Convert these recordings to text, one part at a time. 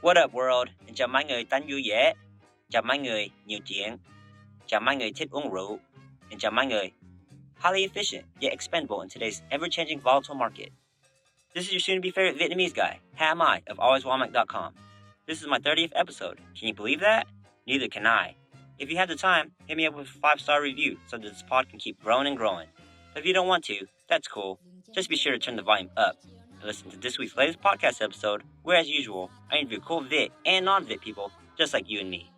What up world? Chào mọi người tánh vui vẻ. Chào mọi người nhiều chuyện. Chào mọi người thích uống rượu. And chào mọi người. Highly efficient yet expendable in today's ever-changing volatile market. This is your soon-to-be favorite Vietnamese guy, How Am I, of alwayswalmart.com. This is my 30th episode. Can you believe that? Neither can I. If you have the time, hit me up with a 5-star review so that this pod can keep growing and growing. But if you don't want to, that's cool. Just be sure to turn the volume up. Listen to this week's latest podcast episode, where, as usual, I interview cool Vit and non-Vit people just like you and me.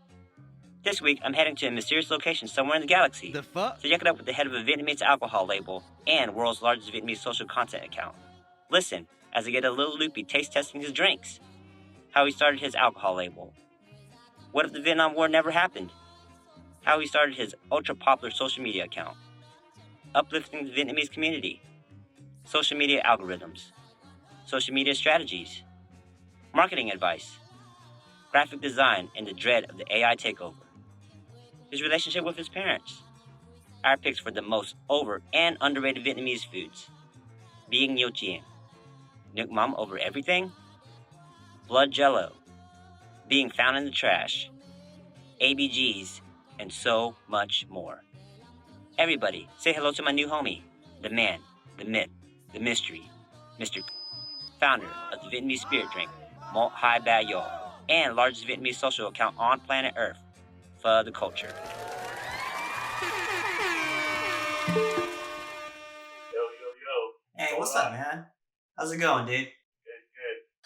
This week, I'm heading to a mysterious location somewhere in the galaxy The fuck? to check it out with the head of a Vietnamese alcohol label and world's largest Vietnamese social content account. Listen as I get a little loopy taste testing his drinks, how he started his alcohol label, what if the Vietnam War never happened, how he started his ultra-popular social media account, uplifting the Vietnamese community, social media algorithms, social media strategies, marketing advice, graphic design, and the dread of the AI takeover, his relationship with his parents, our picks for the most over and underrated Vietnamese foods, being nhiều chuyện, nước mắm over everything, blood jello, being found in the trash, ABGs, and so much more. Everybody, say hello to my new homie, the man, the myth, the mystery, Mr. Founder of the Vietnamese spirit drink, Mot-Hai-Ba-YO, and largest Vietnamese social account on planet Earth, Phở Da Culture. Yo. Hey, what's up, man? How's it going, dude? Good.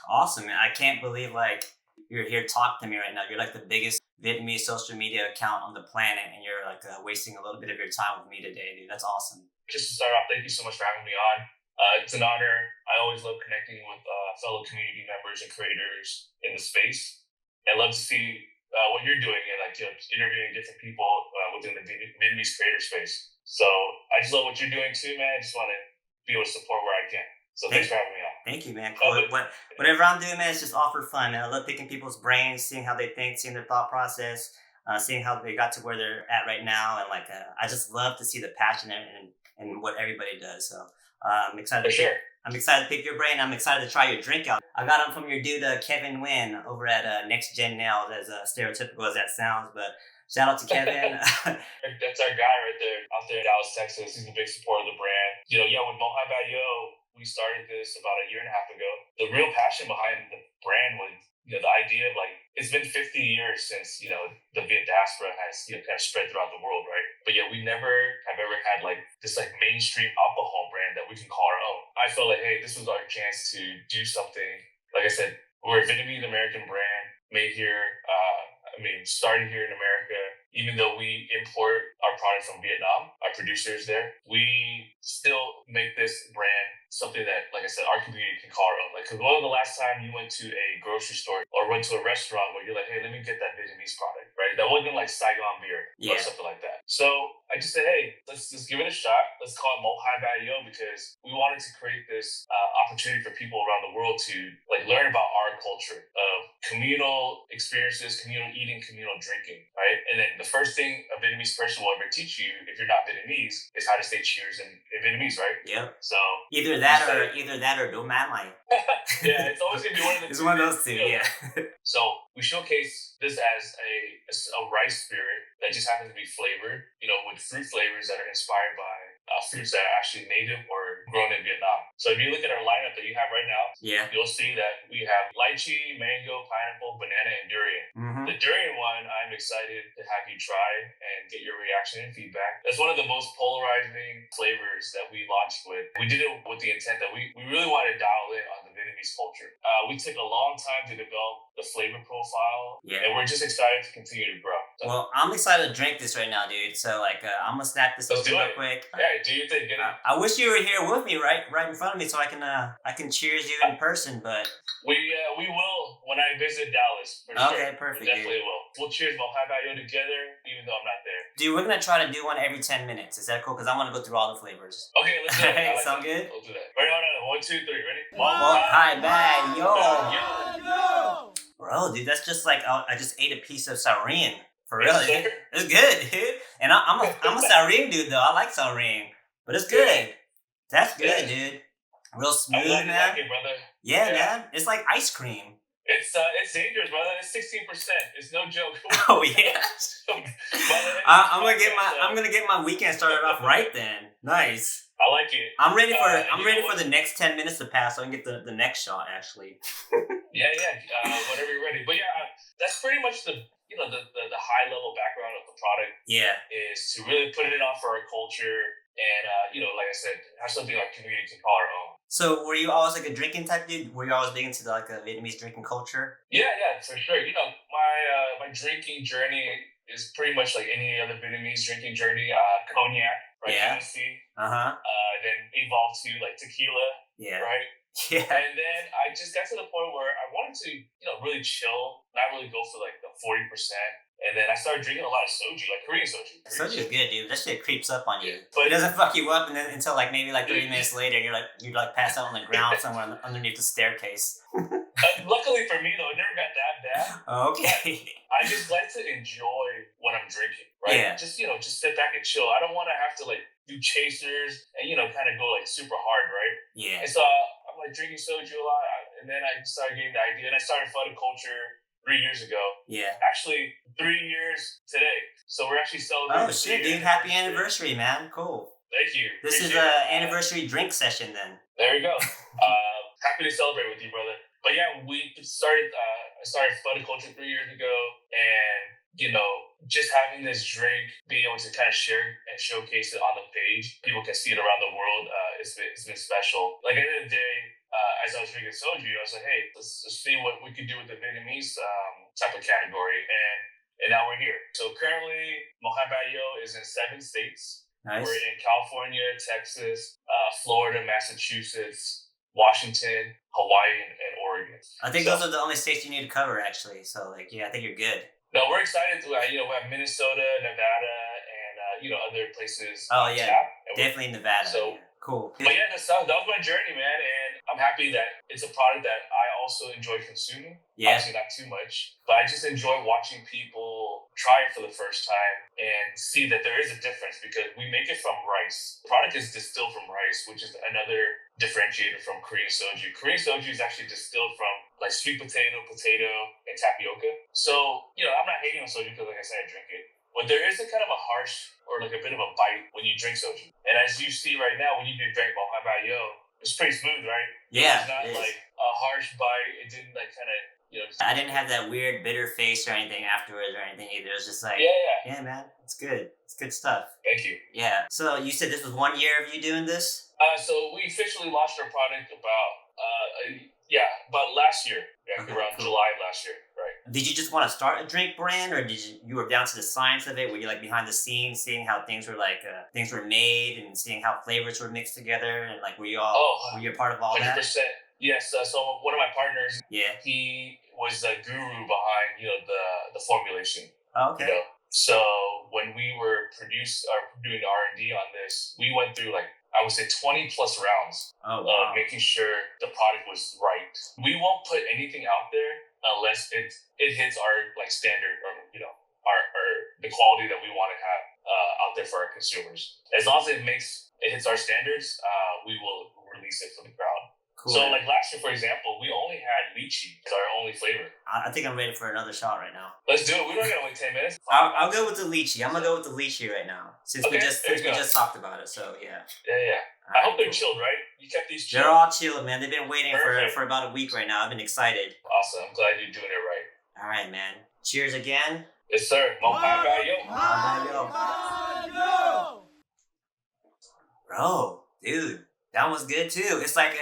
Awesome, man. I can't believe, you're here talking to me right now. You're, the biggest Vietnamese social media account on the planet, and you're, wasting a little bit of your time with me today, dude. That's awesome. Just to start off, thank you so much for having me on. It's an honor. I always love connecting with fellow community members and creators in the space. I love to see what you're doing and interviewing different people within the Vietnamese creator space. So I just love what you're doing too, man. I just want to be able to support where I can. So thanks for having me on. Thank you, man. Cool. Whatever I'm doing, man, it's just all for fun, man. I love picking people's brains, seeing how they think, seeing their thought process, seeing how they got to where they're at right now. And I just love to see the passion and what everybody does. So I'm excited. I'm excited to pick your brain. I'm excited to try your drink out. I got them from your dude, Kevin Nguyen, over at Next Gen Nails, as stereotypical as that sounds. But shout out to Kevin. That's our guy right there, out there in Dallas, Texas. He's a big supporter of the brand. With Mot-Hai-Ba-YO, we started this about a year and a half ago. The real passion behind the brand was, the idea of it's been 50 years since, the Viet diaspora has, kind of spread throughout the world, right? But yet we never have ever had this mainstream alcohol brand that we can call our own. I felt hey, this was our chance to do something. Like I said, we're a Vietnamese-American brand made here, started here in America. Even though we import our product from Vietnam, our producers there, we still make this brand something that, like I said, our community can call our own. Because when was the last time you went to a grocery store or went to a restaurant where you're hey, let me get that Vietnamese product, right? That wasn't Saigon beer or something like that. So I just said, hey, let's just give it a shot. Let's call it Mot-Hai-Ba-YO because we wanted to create this opportunity for people around the world to learn about our culture of communal experiences, communal eating, communal drinking, right? And then the first thing a Vietnamese person will ever teach you, if you're not Vietnamese, is how to say cheers in Vietnamese, right? Yeah. So either that or do man like. Yeah, it's always gonna be one of the it's two. One of those two, yeah. So we showcase this as a rice spirit that just happens to be flavored, with fruit flavors that are inspired by fruits that are actually native or grown in Vietnam. So if you look at our lineup that you have right now, you'll see that we have lychee, mango, pineapple, banana, and durian. Mm-hmm. The durian one, I'm excited to have you try and get your reaction and feedback. That's one of the most polarizing flavors that we launched with. We did it with the intent that we really want to dial in on the Vietnamese culture. We took a long time to develop the flavor profile, and we're just excited to continue to grow. So, well, I'm excited to drink this right now, dude. So I'm gonna snap this open real quick. Yeah, do your thing. Get it. I wish you were here with me, right in front of me, so I can cheers you in person. But we will when I visit Dallas. For sure. Okay, perfect. We definitely will. We'll cheers Mot-Hai-Ba-YO together, even though I'm not there. Dude, we're gonna try to do one every 10 minutes. Is that cool? Because I want to go through all the flavors. Okay, let's do it. Sound good? We'll do that. Right, no. 1, 2, 3. Ready? Mot-Hai-Ba-YO. Bro, dude, that's just I just ate a piece of saurine. For real, it's good, dude. And I'm a saurine dude though. I like saurine, but it's good. That's good, dude. Real smooth, man. Like it, brother. Yeah, man. It's like ice cream. It's dangerous, brother. It's 16%. It's no joke. Oh yeah. I'm gonna get my weekend started off right then. Nice. I like it. I'm ready for the next 10 minutes to pass so I can get the next shot actually. Yeah. Whenever you're ready. But yeah, that's pretty much the the high level background of the product. Yeah. Is to really put it on for our culture and like I said, have something our community can call our own. So were you always like a drinking type dude? Were you always big into like a Vietnamese drinking culture? Yeah, for sure. My drinking journey is pretty much like any other Vietnamese drinking journey. Cognac, right? Yeah. Hennessy. Uh-huh. Then evolved to like tequila. Yeah. Right. Yeah. And then I just got to the point where I wanted to, really chill, not really go for like the 40%. And then I started drinking a lot of soju, like Korean soju. Soju is good, dude. That shit creeps up on you. But it doesn't fuck you up, and then until like maybe like 30 minutes later, you pass out on the ground somewhere underneath the staircase. Luckily for me, though, it never got that bad. Okay. I just like to enjoy what I'm drinking, right? Yeah. Just sit back and chill. I don't want to have to like do chasers and kind of go like super hard, right? Yeah. And so I'm like drinking soju a lot, and then I started getting the idea, and I started Phở Da Culture 3 years ago. Yeah. Actually, 3 years today. So we're actually celebrating. Oh shit, dude! Happy anniversary, man! Cool. Thank you. This is an anniversary drink session, then. There you go. Happy to celebrate with you, brother. But yeah, we started. I started Phở Da Culture 3 years ago, and just having this drink, being able to kind of share and showcase it on the page, people can see it around the world. It's been special. Like at the end of the day, as I was drinking soju, I was like, hey, let's see what we can do with the Vietnamese type of category, and now we're here. So currently, Mot-Hai-Ba-YO is in 7 states. Nice. We're in California, Texas, Florida, Massachusetts, Washington, Hawaii, and Oregon. I think those are the only states you need to cover, actually. So, like, yeah, I think you're good. No, we're excited to, we have Minnesota, Nevada, and, other places. Oh, yeah. Definitely Nevada. So, cool. But yeah, that was my journey, man. And I'm happy that it's a product that I also enjoy consuming. Yeah. Obviously, not too much. But I just enjoy watching people try it for the first time and see that there is a difference because we make it from rice. The product is distilled from rice, which is another differentiator from Korean soju. Korean soju is actually distilled from like sweet potato, and tapioca. So, I'm not hating on soju because, like I said, I drink it. But there is a kind of a harsh or like a bit of a bite when you drink soju. And as you see right now, when you drink Mot-Hai-Ba-YO, it's pretty smooth, right? Yeah. It's not like a harsh bite. It didn't like kind of, I didn't have that weird bitter face or anything afterwards or anything either. It was just like, yeah, man, it's good. It's good stuff. Thank you. Yeah. So you said this was 1 year of you doing this? So we officially launched our product about last year. Yeah, around cool. July of last year, right. Did you just want to start a drink brand, or did you were down to the science of it? Were you like behind the scenes, seeing how things were made, and seeing how flavors were mixed together, and like were you a part of all 100%. That? 100%. Yes. So one of my partners, he was the guru behind the formulation. Oh, okay. So when we were doing R&D on this, we went through I would say 20 plus rounds of making sure the product was right. We won't put anything out there unless it hits our standard or our the quality that we want to have out there for our consumers. As long as it hits our standards, we will release it for the crowd. Cool. So last year, for example, we only had lychee as our only flavor. I think I'm ready for another shot right now. Let's do it. We don't gotta wait 10 minutes. I'll go with the lychee. I'm gonna go with the lychee right now since we just talked about it. So yeah. Yeah. Right, I hope they're chilled, right? You kept these chilled. They're all chilled, man. They've been waiting for about a week right now. I've been excited. Awesome. I'm glad you're doing it right. All right, man. Cheers again. Yes, sir. Mot-Hai-Ba-YO. Mot-Hai-Ba-YO. Bro, dude, that was good too. It's like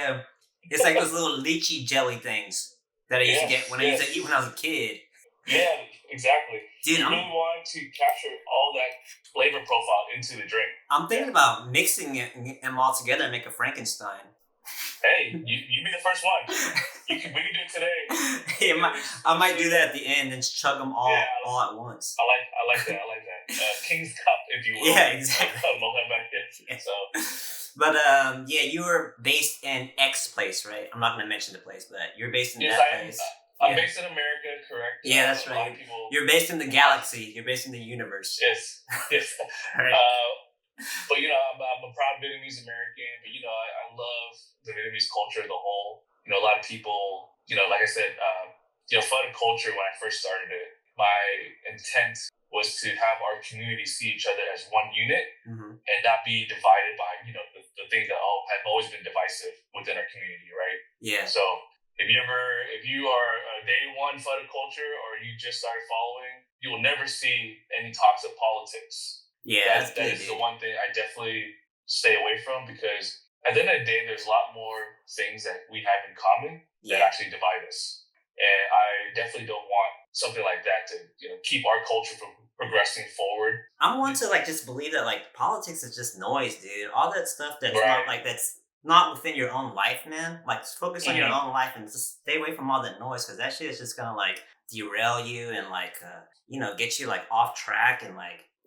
those little lychee jelly things that I used to get when I used to eat when I was a kid. Yeah, exactly. Dude, you really want to capture all that flavor profile into the drink. I'm thinking about mixing them all together and make a Frankenstein. Hey, you be the first one. We can do it today. Hey, I might do that at the end and chug them all at once. I like that. King's Cup, if you will. Yeah, exactly. Yeah. So. But you were based in X place, right? I'm not going to mention the place, but you're based in that place. I'm based in America, correct? Yeah, that's right. You're based in the galaxy. You're based in the universe. Yes. Right. But I'm a proud Vietnamese-American. But I love the Vietnamese culture as a whole. A lot of people, like I said, culture when I first started it, my intent was to have our community see each other as one unit and not be divided by, the things that have always been divisive within our community, right? Yeah. So if you are a day one Phở Da Culture or you just started following, you will never see any talks of politics. Yeah, that is the one thing I definitely stay away from, because at the end of the day, there's a lot more things that we have in common that actually divide us. And I definitely don't want something like that to keep our culture from progressing forward. I'm one to just believe that politics is just noise, dude. All that stuff that's Right. that's not within your own life, man. Focus on your own life and just stay away from all that noise, because that shit is just gonna derail you and get you off track and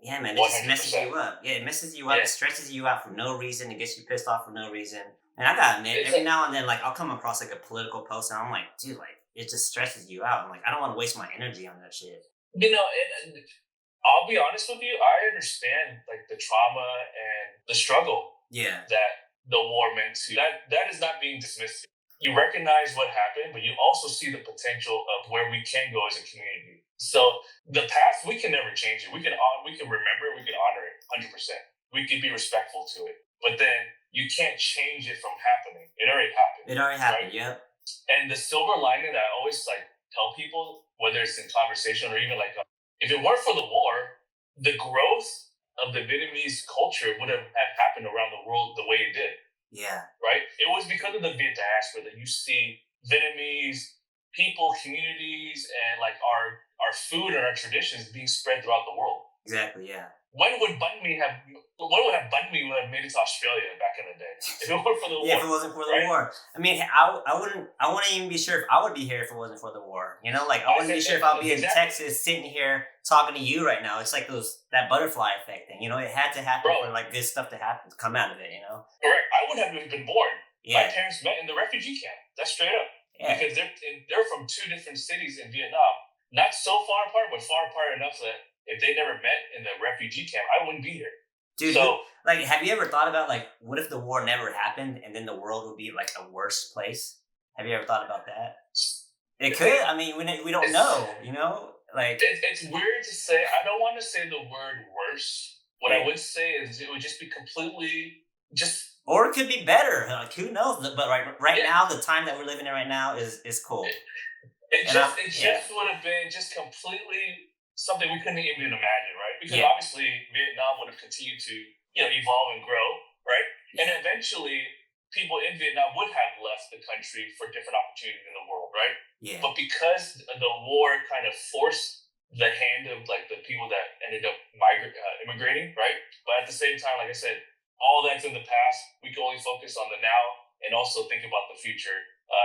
yeah, man, it just messes 100%. you up. Yeah, it messes you up. It stresses you out for no reason. It gets you pissed off for no reason. And I gotta admit, every now and then, I'll come across a political post and I'm like, dude, it just stresses you out. I'm like, I don't want to waste my energy on that shit. And I'll be honest with you, I understand the trauma and the struggle that the war meant to. That is not being dismissed. You recognize what happened, but you also see the potential of where we can go as a community. So the past, we can never change it. We can remember it, we can honor it 100%. We can be respectful to it. But then you can't change it from happening. It already happened. It already happened, right? Yep. And the silver lining that I always tell people, whether it's in conversation or even if it weren't for the war, the growth of the Vietnamese culture would have happened around the world the way it did. Yeah. Right? It was because of the Viet diaspora that you see Vietnamese people, communities, and our food and our traditions being spread throughout the world. Exactly, yeah. When would banh mi have made it to Australia back in the day? If it weren't for the war. Yeah, if it wasn't for the war. I mean, I wouldn't even be sure if I would be here if it wasn't for the war. I wouldn't be sure if I'll be in Texas sitting here talking to you right now. It's that butterfly effect thing. It had to happen for good stuff to happen, to come out of it, Correct. I wouldn't have been born. Yeah. My parents met in the refugee camp. That's straight up. Yeah. Because they're from two different cities in Vietnam. Not so far apart, but far apart enough that if they never met in the refugee camp, I wouldn't be here. Dude, so, have you ever thought about what if the war never happened and then the world would be a worse place? Have you ever thought about that? It could. I mean, we don't know. It's weird to say. I don't want to say the word worse. What I would say is it would just be completely or it could be better. Who knows? But right now, the time that we're living in right now is cool. It just would have been just completely something we couldn't even imagine, right? Because obviously Vietnam would have continued to evolve and grow, right? And eventually people in Vietnam would have left the country for different opportunities in the world, right? Yeah. But because the war kind of forced the hand of the people that ended up immigrating, right? But at the same time, like I said, all that's in the past. We can only focus on the now and also think about the future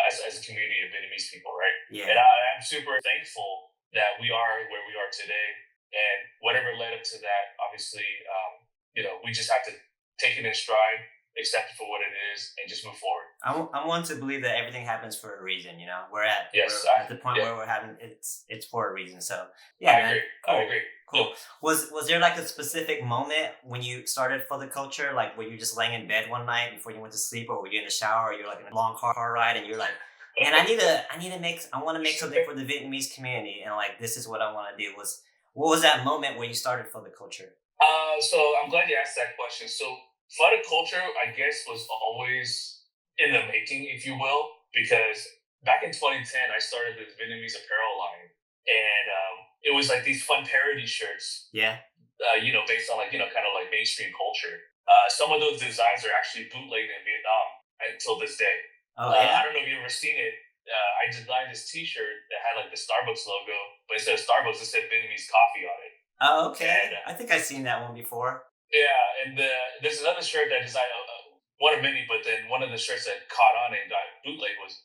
as a community of Vietnamese people, right? Yeah. And I'm super thankful that we are where we are today, and whatever led up to that, obviously, we just have to take it in stride, accept it for what it is, and just move forward. I want to believe that everything happens for a reason. We're at the point where we're having it's for a reason. So yeah, I agree. Cool. I agree. Cool. Yep. Was there a specific moment when you started Phở Da Culture? Were you just laying in bed one night before you went to sleep, or were you in the shower, or you're in a long car ride and you're like, man, I want to make something for the Vietnamese community, and this is what I want to do. What was that moment where you started Phở Da Culture? So I'm glad you asked that question. So Phở Da Culture, I guess, was always in the making, if you will, because back in 2010, I started this Vietnamese apparel line, and it was these fun parody shirts. Yeah. Based on kind of mainstream culture. Some of those designs are actually bootlegged in Vietnam until this day. Oh yeah. I don't know if you've ever seen it. I designed this T-shirt that had the Starbucks logo, but instead of Starbucks, it said Vietnamese coffee on it. Oh, okay. And, I think I've seen that one before. Yeah, and there's another shirt that I designed, one of many, but then one of the shirts that caught on and got bootleg was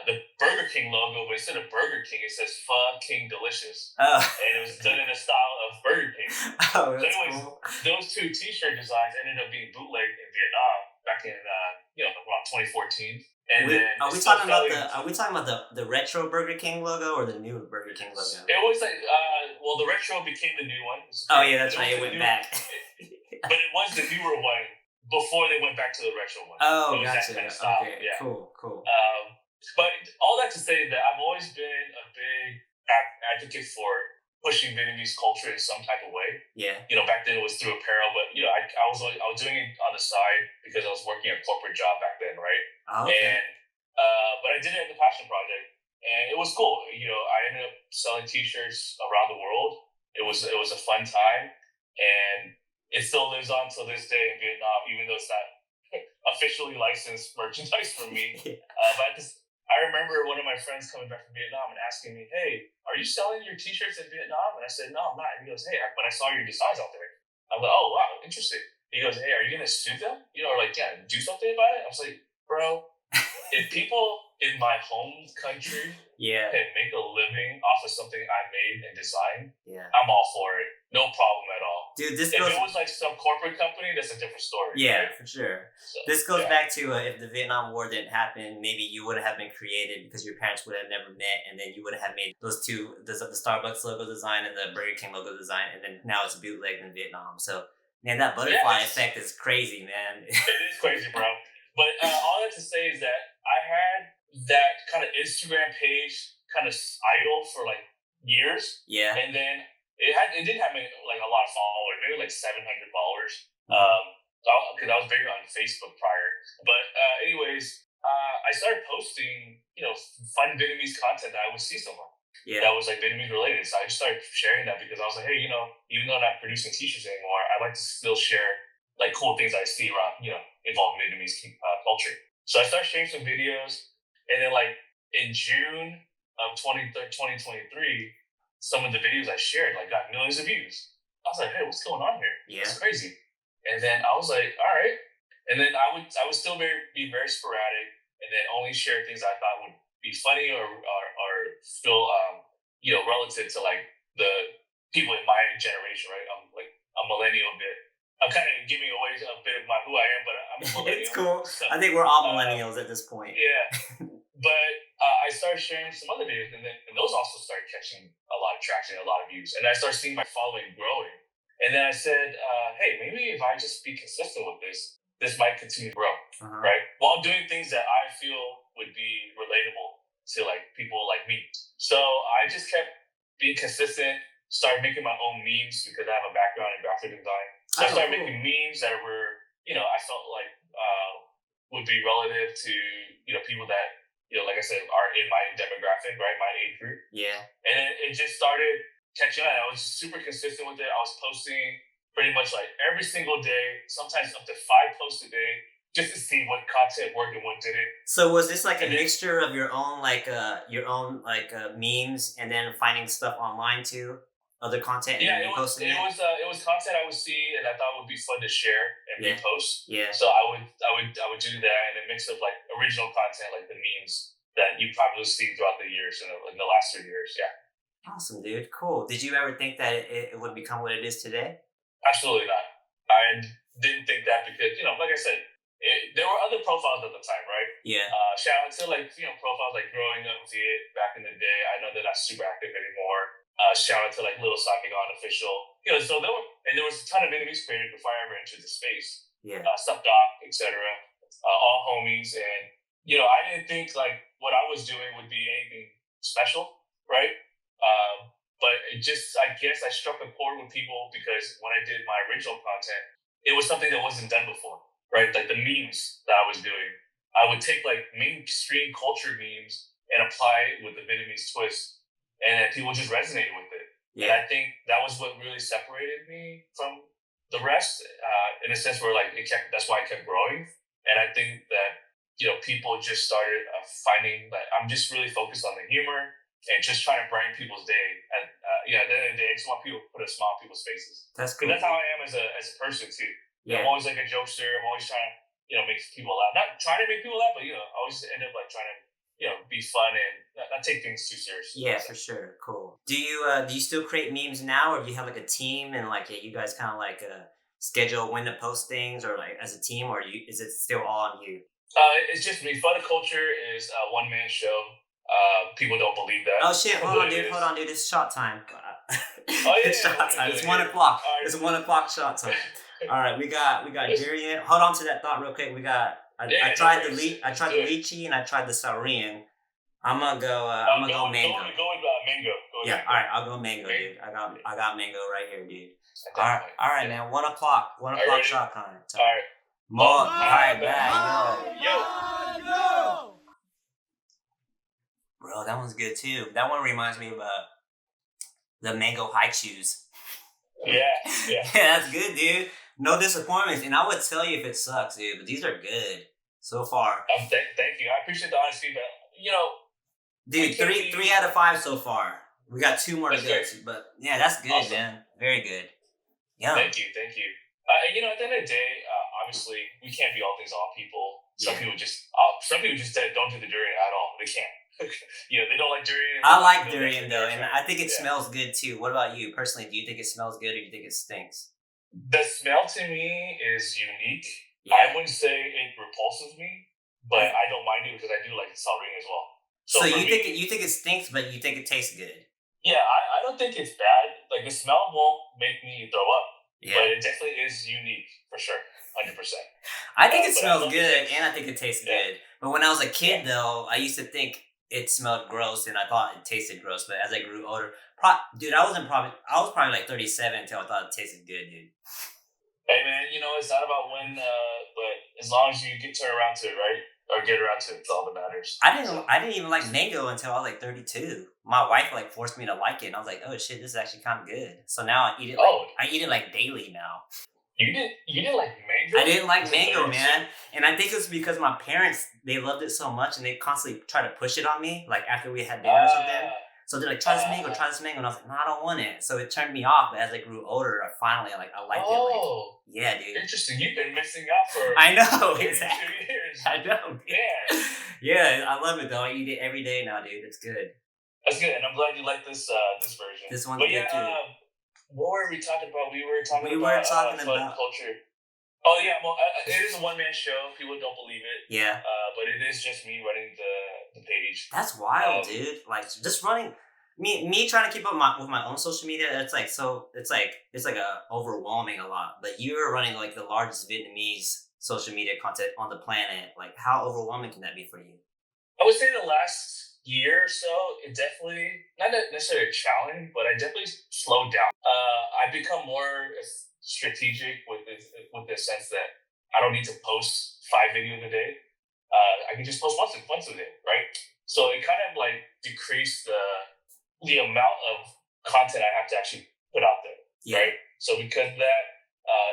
the Burger King logo, but instead of Burger King, it says Pho King Delicious. Oh. And it was done in the style of Burger King. Oh, that's so anyways, cool. Those two T-shirt designs ended up being bootlegged in Vietnam back in around 2014. And are we talking about the retro Burger King logo or the new Burger King logo? It was the retro became the new one. Oh yeah, that's right. It went back. But it was the newer one before they went back to the retro one. Oh, gotcha. That kind of style. Okay, yeah. Cool. But all that to say that I've always been a big advocate for pushing Vietnamese culture in some type of way. Yeah. Back then it was through apparel, but I was doing it on the side because I was working a corporate job back then, right? Oh, okay. And but I did it as a passion project, and it was cool. I ended up selling T-shirts around the world. It was a fun time, and it still lives on till this day in Vietnam, even though it's not officially licensed merchandise for me. But I remember one of my friends coming back from Vietnam and asking me, "Hey, are you selling your T-shirts in Vietnam?" And I said, "No, I'm not." And he goes, "Hey, but I saw your designs out there." I'm like, "Oh, wow, interesting." He goes, "Hey, are you gonna sue them? Or do something about it?" I was like, "Bro, if people in my home country can make a living off of something I made and designed, I'm all for it. No problem at all." Dude, if it was like some corporate company, that's a different story. Yeah, right? for sure. So, this goes back to if the Vietnam War didn't happen, maybe you would have been created because your parents would have never met, and then you would have made those two, the Starbucks logo design and the Burger King logo design, and then now it's bootlegged in Vietnam. So, man, that butterfly effect is crazy, man. It is crazy, bro. But all I have to say is that I had that kind of Instagram page kind of idle for like years. Yeah. And then it didn't have like a lot of followers, maybe like 700 followers. Because I was bigger on Facebook prior. But anyways, I started posting, fun Vietnamese content that I would see somewhere. That was like Vietnamese related. So I just started sharing that because I was like, hey, even though I'm not producing T-shirts anymore, I like to still share like cool things I see around, involving Vietnamese culture. So I started sharing some videos, and then like in June of 2023, some of the videos I shared like got millions of views. I was like, hey, what's going on here? Yeah. It's crazy. And then I was like, all right. And then I would still be very sporadic, and then only share things I thought would be funny or still relative to like the people in my generation, right? I'm like a millennial a bit. I'm kind of giving away a bit of who I am, but I'm a millennial. It's cool. So, I think we're all millennials at this point. Yeah. But I started sharing some other videos, and those also started catching a lot of traction, a lot of views. And I started seeing my following growing. And then I said, hey, maybe if I just be consistent with this might continue to grow, right? While doing things that I feel would be relatable to like people like me. So I just kept being consistent, started making my own memes because I have a background in graphic design. So I started making memes that were, I felt like would be relative to, people that, like I said, are in my demographic, right? My age group. Yeah. And it just started catching on. I was super consistent with it. I was posting pretty much like every single day, sometimes up to 5 posts a day, just to see what content worked and what didn't. So was this like a mixture of your own memes and then finding stuff online too, other content? Yeah, it was content I would see and I thought would be fun to share and repost. Yeah. So I would do that, and a mix of like original content, like the memes that you probably see throughout the years in the last 3 years. Yeah. Awesome, dude. Cool. Did you ever think that it would become what it is today? Absolutely not. I didn't think that because, like I said, there were other profiles at the time, right? Yeah. Shout out to profiles like Growing Up Viet back in the day. I know they're not super active anymore. Shout out to like Little Saigon Official. So there was a ton of Vietnamese creators before I ever entered the space. Yeah. Subdoc, etc. All homies, and I didn't think like what I was doing would be anything special, right? But it just, I guess I struck a chord with people because when I did my original content, it was something that wasn't done before, right? Like the memes that I was doing, I would take like mainstream culture memes and apply it with the Vietnamese twist, and people just resonated with it. Yeah. And I think that was what really separated me from the rest, in a sense where like that's why I kept growing. And I think that, people just started finding that I'm just really focused on the humor and just trying to brighten people's day. And at the end of the day, I just want people to put a smile on people's faces. That's cool. Because that's how I am as a person too. Yeah. I'm always like a jokester. I'm always trying to, make people laugh. Not trying to make people laugh, but I always end up like trying to, be fun and not take things too seriously. Yeah, for sure. Cool. Do you still create memes now, or do you have like a team and like you guys kind of like schedule when to post things, or like as a team, or is it still all on you? It's just me. Phở Da Culture is a one-man show. People don't believe that. Oh shit! Hold on, dude. It's shot time. It's shot time. It's 1 o'clock. Right. It's 1 o'clock shot time. All right, we got Durian. Hold on to that thought real quick. I tried the lychee and I tried the saurian. I'm gonna go mango. Go with mango. with Yeah, mango. all right, I'll go mango, dude. I got mango right here, dude. All right, man. 1 o'clock. 1 o'clock ready? shot time. All right. Mot-Hai-Ba-YO. Bro, that one's good too. That one reminds me of the mango high chews. Yeah. Yeah, that's good, dude. No disappointments. And I would tell you if it sucks, dude, but these are good so far. Thank you. I appreciate the honest feedback. Dude, three out of 5 so far. We got 2 more to go. But yeah, that's good, awesome. man. Very good. Yeah. Thank you. At the end of the day, obviously, we can't be all things to all people. Some people just don't do the durian at all. They can't. They don't like durian. I like durian though, and I think it smells good too. What about you personally? Do you think it smells good or do you think it stinks? The smell to me is unique. Yeah. I wouldn't say it repulses me, but I don't mind it because I do like salrine as well. So you think it stinks, but you think it tastes good? Yeah, I don't think it's bad. Like the smell won't make me throw up, but it definitely is unique for sure, 100%. I think it smells good, and I think it tastes good. But when I was a kid, though, I used to think it smelled gross, and I thought it tasted gross. But as I grew older, dude, I was probably like 37 until I thought it tasted good, dude. Hey man, it's not about when, but as long as you get around to it, right? Or get around to it, it's all that matters. I didn't even like mango until I was like 32. My wife forced me to like it, and I was like, oh shit, this is actually kind of good. So now I eat it. I eat it like daily now. You didn't like mango? I didn't like mango, man, and I think it was because my parents, they loved it so much, and they constantly try to push it on me, like after we had dinner or something. So they're like, try this mango, and I was like, no, I don't want it. So it turned me off. But as I grew older, I finally I liked it. Yeah, dude. Interesting. You've been missing out for I know, exactly 2 years. I know. Yeah, I love it though. I eat it every day now, dude. It's good. That's good, and I'm glad you like this version. This one's good too. What were we talking about? We were talking about culture. Oh yeah, well, it is a one-man show. People don't believe it. Yeah. But it is just me running the page. That's wild, dude. Like just running. Me trying to keep up with my own social media. It's like overwhelming a lot. But you're running like the largest Vietnamese social media content on the planet. Like how overwhelming can that be for you? I would say the last year or so, it definitely not necessarily a challenge, but I definitely slowed down. I become more strategic with the sense that I don't need to post 5 videos a day. I can just post once a day, right? So it kind of like decreased the amount of content I have to actually put out there, right? So because of that,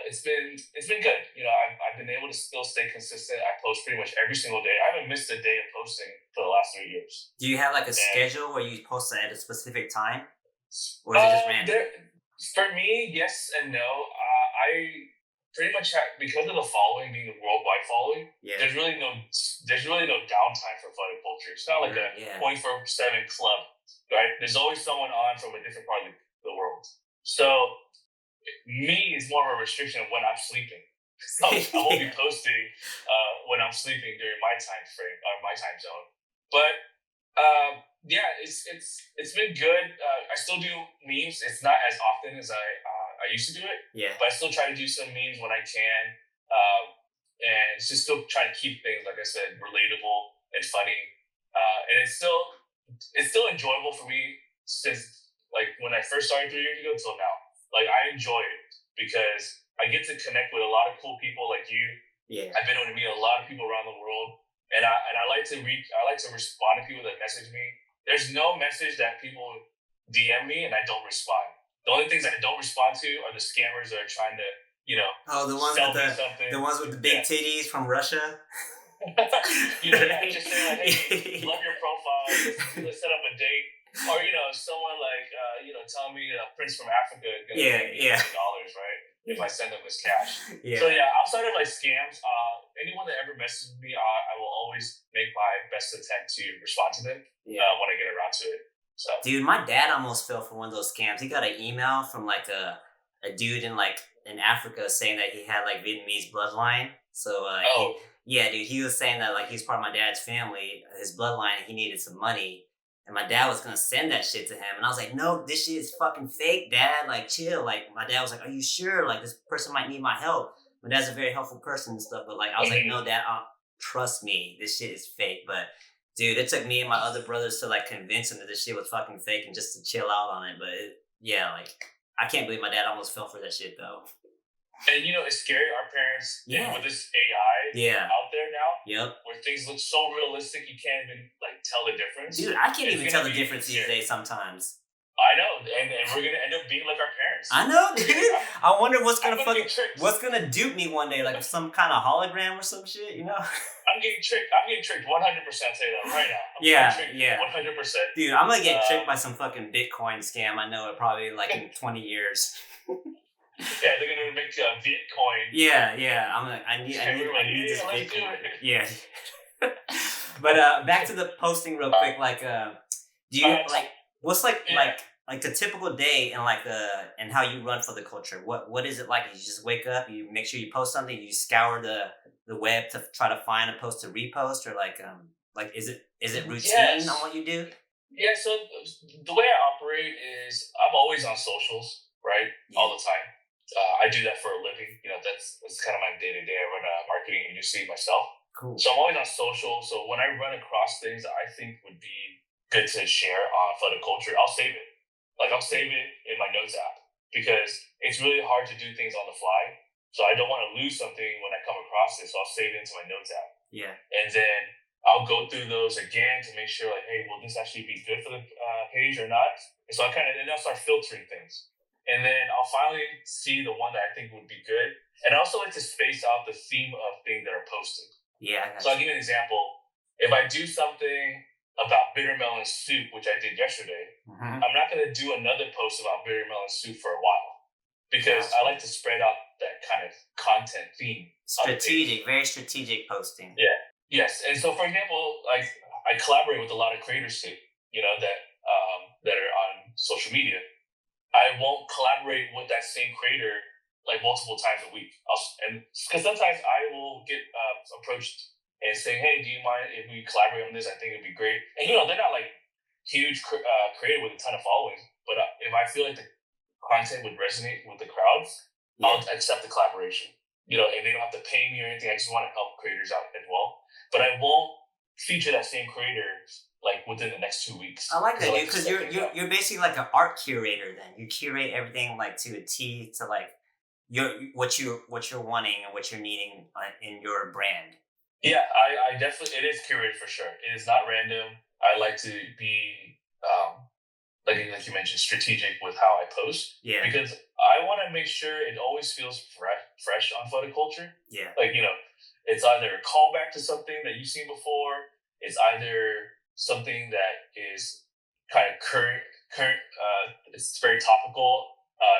it's been good. I've been able to still stay consistent. I post pretty much every single day. I haven't missed a day of posting for the last 3 years. Do you have like a schedule where you post at a specific time, or is it just random? For me, yes and no. I pretty much have, because of the following being a worldwide following. There's really no downtime for Phở Da Culture. It's not like a 24/7 club, right? There's always someone on from a different part of the world. So me is more of a restriction of when I'm sleeping. I won't be posting when I'm sleeping during my time frame or my time zone. But it's been good. I still do memes. It's not as often as I used to do it. Yeah. But I still try to do some memes when I can. And just still try to keep things, like I said, relatable and funny. And it's still enjoyable for me since like when I first started 3 years ago till now. Like I enjoy it because I get to connect with a lot of cool people like you. Yeah. I've been able to meet a lot of people around the world, and I like to respond to people that message me. There's no message that people DM me and I don't respond. The only things that I don't respond to are the scammers that are trying to, the ones with the big titties from Russia. Just say like, hey, love your profile. Let's set up a date. Or someone like telling me a prince from Africa is gonna pay me $100, right? If I send them this cash. So outside of like scams, anyone that ever messages me, I will always make my best attempt to respond to them when I get around to it. So, dude, my dad almost fell for one of those scams. He got an email from like a dude in Africa saying that he had like Vietnamese bloodline. So dude, he was saying that like he's part of my dad's family, his bloodline, and he needed some money. And my dad was gonna send that shit to him, and I was like, "No, this shit is fucking fake, Dad. Like, chill." Like, my dad was like, "Are you sure? Like, this person might need my help." My dad's a very helpful person and stuff, but like, I was like, "No, Dad, trust me, this shit is fake." But Dude, it took me and my other brothers to like convince him that this shit was fucking fake and just to chill out on it. But yeah, like I can't believe my dad almost fell for that shit though. And it's scary. Our parents, with this AI out there now, where things look so realistic, you can't even like tell the difference. Dude, I can't even tell the difference these days sometimes. I know, and we're gonna end up being like our parents. I know, dude. I wonder what's gonna dupe me one day, like some kind of hologram or some shit, you know? I'm getting tricked 100%. I'll say that right now. Yeah. 100%. Dude, I'm gonna get tricked by some fucking Bitcoin scam. I know it probably like in 20 years. Yeah, they're gonna make Bitcoin. Yeah. I need this Bitcoin. Yeah. But back to the posting real quick. Like, do you like what's like the typical day and like and how you run for the culture? What is it like? You just wake up, you make sure you post something, you scour the web to try to find a post to repost, or like is it routine on what you do? Yeah. So the way I operate is I'm always on socials, right, all the time. I do that for a living. That's kind of my day to day. I run a marketing agency myself. Cool. So I'm always on social. So when I run across things that I think would be good to share on Phở Da Culture, I'll save it. Like I'll save it in my notes app because it's really hard to do things on the fly. So I don't want to lose something when I come across it. So I'll save it into my notes app. Yeah. And then I'll go through those again to make sure, like, hey, will this actually be good for the page or not? And so and I'll start filtering things. And then I'll finally see the one that I think would be good. And I also like to space out the theme of things that are posted. Yeah. So I'll give you an example. If I do something about bitter melon soup, which I did yesterday, I'm not going to do another post about bitter melon soup for a while because I like to spread out that kind of content theme. Strategic, very strategic posting. Yeah. Yes. And so, for example, like I collaborate with a lot of creators too, that are on social media. I won't collaborate with that same creator like multiple times a week. Because sometimes I will get approached and saying, hey, do you mind if we collaborate on this? I think it'd be great. And, they're not like huge creator with a ton of following. But if I feel like the content would resonate with the crowds, I'll accept the collaboration. And they don't have to pay me or anything. I just want to help creators out as well. But I won't feature that same creator like within the next 2 weeks. I like that, dude, because you're basically like an art curator. Then you curate everything like to a T to like what you're wanting and what you're needing in your brand. Yeah, I definitely, it is curated for sure. It is not random. I like to be like you mentioned, strategic with how I post. Yeah, because I want to make sure it always feels fresh on Phở Da Culture. Yeah, like it's either a callback to something that you've seen before. It's either something that is kind of current. It's very topical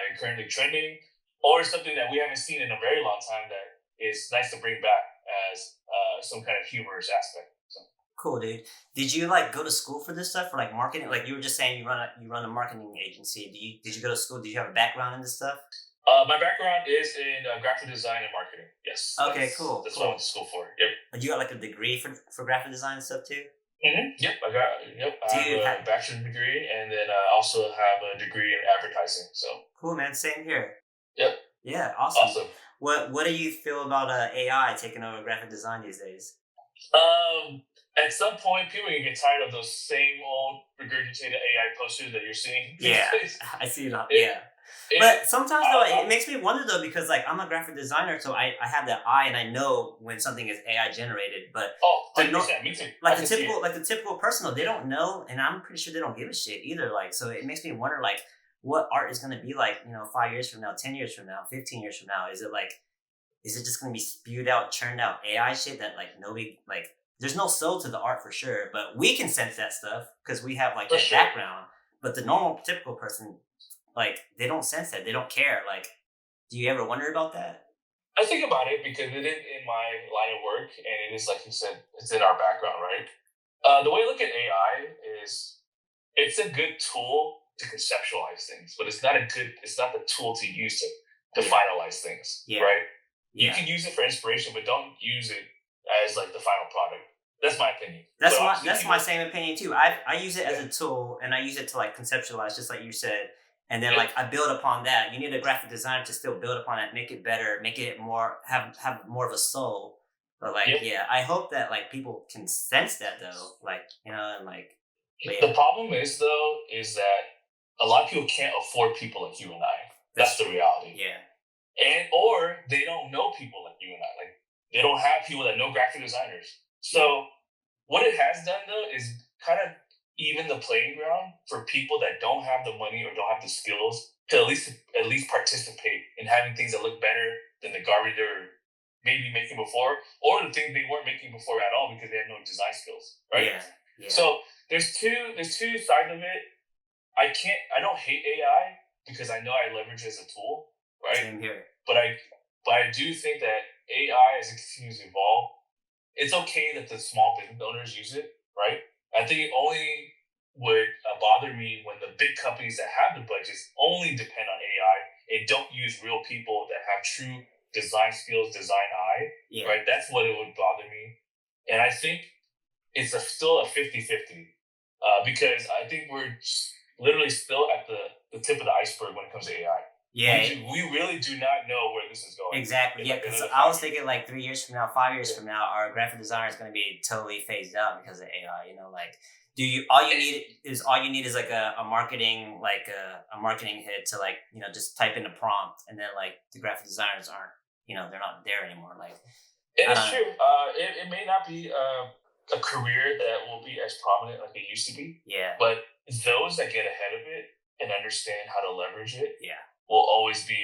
and currently trending, or something that we haven't seen in a very long time that is nice to bring back as some kind of humorous aspect. So. Cool, dude. Did you like go to school for this stuff, for like marketing? Like you were just saying, you run a marketing agency. Did you go to school? Did you have a background in this stuff? My background is in graphic design and marketing. Yes. Okay, cool. That's what I went to school for. Yep. You got like a degree for graphic design and stuff too? Yep, I have a bachelor's degree, and then I also have a degree in advertising. So cool, man. Same here. Yep. Yeah, awesome. What do you feel about AI taking over graphic design these days? At some point, people can get tired of those same old regurgitated AI posters that you're seeing. Yeah, I see it. But sometimes though, it makes me wonder though, because like I'm a graphic designer, so I have that eye and I know when something is AI generated. But me too. Like the typical person though, they don't know, and I'm pretty sure they don't give a shit either. Like, so it makes me wonder like what art is going to be like, 5 years from now, 10 years from now, 15 years from now. Is it just going to be spewed out, churned out AI shit that like nobody like? There's no soul to the art for sure, but we can sense that stuff because we have like that background. But the normal, typical person, like, they don't sense that. They don't care. Like, do you ever wonder about that? I think about it because it is in my line of work, and it is, like you said, it's in our background, right? The way I look at AI is it's a good tool to conceptualize things, but it's not the tool to use to finalize things, right? Yeah. You can use it for inspiration, but don't use it as like the final product. That's my opinion. That's my same opinion too. I use it as a tool, and I use it to like conceptualize, just like you said. And then like I build upon that. You need a graphic designer to still build upon it, make it better, make it more have more of a soul. But like, yeah, I hope that like people can sense that though, like, you know, and like. The problem is though, is that a lot of people can't afford people like you and I. That's the reality. Yeah. Or they don't know people like you and I. Like they don't have people that know graphic designers. So what it has done though is kind of even the playing ground for people that don't have the money or don't have the skills to at least participate in having things that look better than the garbage they were maybe making before, or the things they weren't making before at all because they had no design skills. Right? Yeah. So there's two sides of it. I don't hate AI because I know I leverage it as a tool, right? Same here. But I do think that AI, as it continues to evolve, it's okay that the small business owners use it, right? I think it only would bother me when the big companies that have the budgets only depend on AI and don't use real people that have true design skills, design eye, right? That's what it would bother me. And I think it's still a 50-50 because I think we're literally still at the tip of the iceberg when it comes to AI. Yeah. We really do not know where this is going. Exactly. Yeah, because I was thinking like 3 years from now, 5 years from now, our graphic designer is going to be totally phased out because of AI. You know, like, all you need is like a marketing head to like, you know, just type in a prompt, and then like the graphic designers aren't, you know, they're not there anymore. Like, it's true. It may not be a career that will be as prominent like it used to be. Yeah. But those that get ahead of it and understand how to leverage it, will always be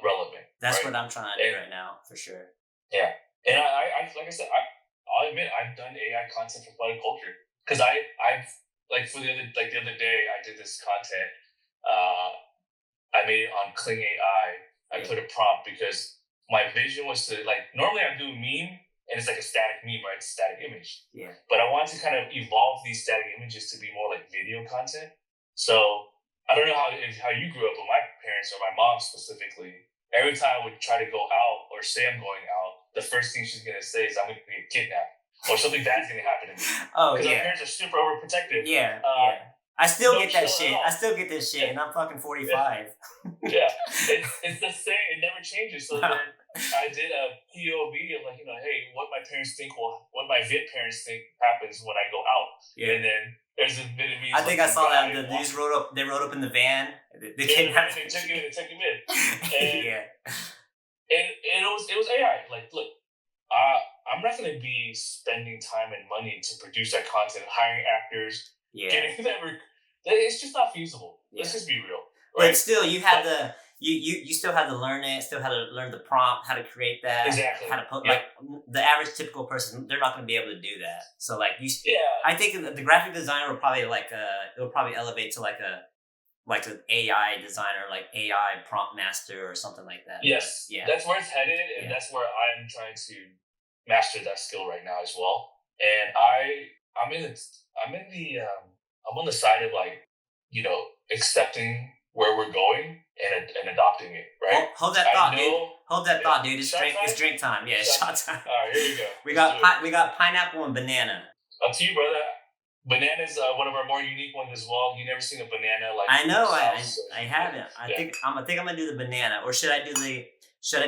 relevant. That's what I'm trying to do right now, for sure. Yeah, and I like I said, I'll admit I've done AI content for Phở Da Culture because I've like the other day I did this content. I made it on Kling AI. I put a prompt because my vision was to like normally I do a meme and it's like a static meme, right? It's a static image. Yeah. But I wanted to kind of evolve these static images to be more like video content. So I don't know how you grew up, but my parents or my mom specifically, every time I would try to go out or say I'm going out, the first thing she's going to say is I'm going to get kidnapped or something bad's going to happen to me. Oh, because our parents are super overprotective. Yeah. I still get that shit. I still get this shit, and I'm fucking 45. Yeah. It's the same. It never changes. So then I did a POV of like, you know, hey, what my parents think what my Viet parents think happens when I go out. Yeah. And then there's a Vietnamese. I think I saw that. The news they rode up in the van. They took him in. And, and it was AI. Like, look, I'm not going to be spending time and money to produce that content, hiring actors. Getting them. It's just not feasible. Let's just be real. Right? But still, you have you still have to learn it. Still have to learn the prompt, how to create that. Exactly. How to put like the average typical person, they're not going to be able to do that. So like I think the graphic designer will probably it'll probably elevate to like an AI designer, like AI prompt master or something like that. Yes. Yeah. That's where it's headed, and that's where I'm trying to master that skill right now as well. And I'm on the side of like, you know, accepting where we're going and adopting it, right? Hold that thought, dude. Hold that thought, dude. It's drink time. Yeah, shot time. All right, here we go. We got pineapple and banana. Up to you, brother. Banana is one of our more unique ones as well. You never seen a banana like I know. I haven't. I think I'm gonna do the banana, or should I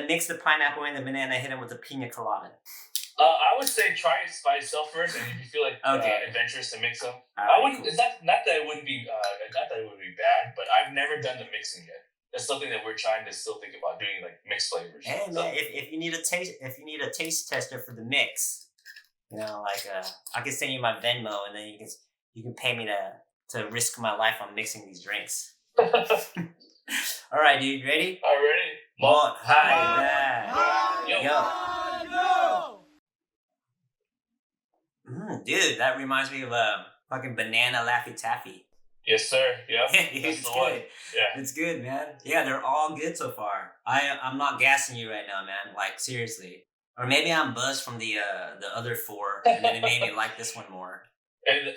mix the pineapple and the banana, hit them with the pina colada? I would say try it by itself first, and if you feel like adventurous to mix them, I wouldn't. Cool. It's not that it wouldn't be not that it would be bad, but I've never done the mixing yet. That's something that we're trying to still think about doing, like mixed flavors. Hey man, if you need a taste tester for the mix, you know, like I can send you my Venmo, and then you can pay me to risk my life on mixing these drinks. All right, dude, ready? All right, ready. Mot-Hai-Ba-Yo. Dude, that reminds me of fucking banana Laffy Taffy. Yes, sir. Yeah, it's good. Yeah, it's good, man. Yeah, they're all good so far. I'm not gassing you right now, man. Like seriously, or maybe I'm buzzed from the other four, and then it made me like this one more. And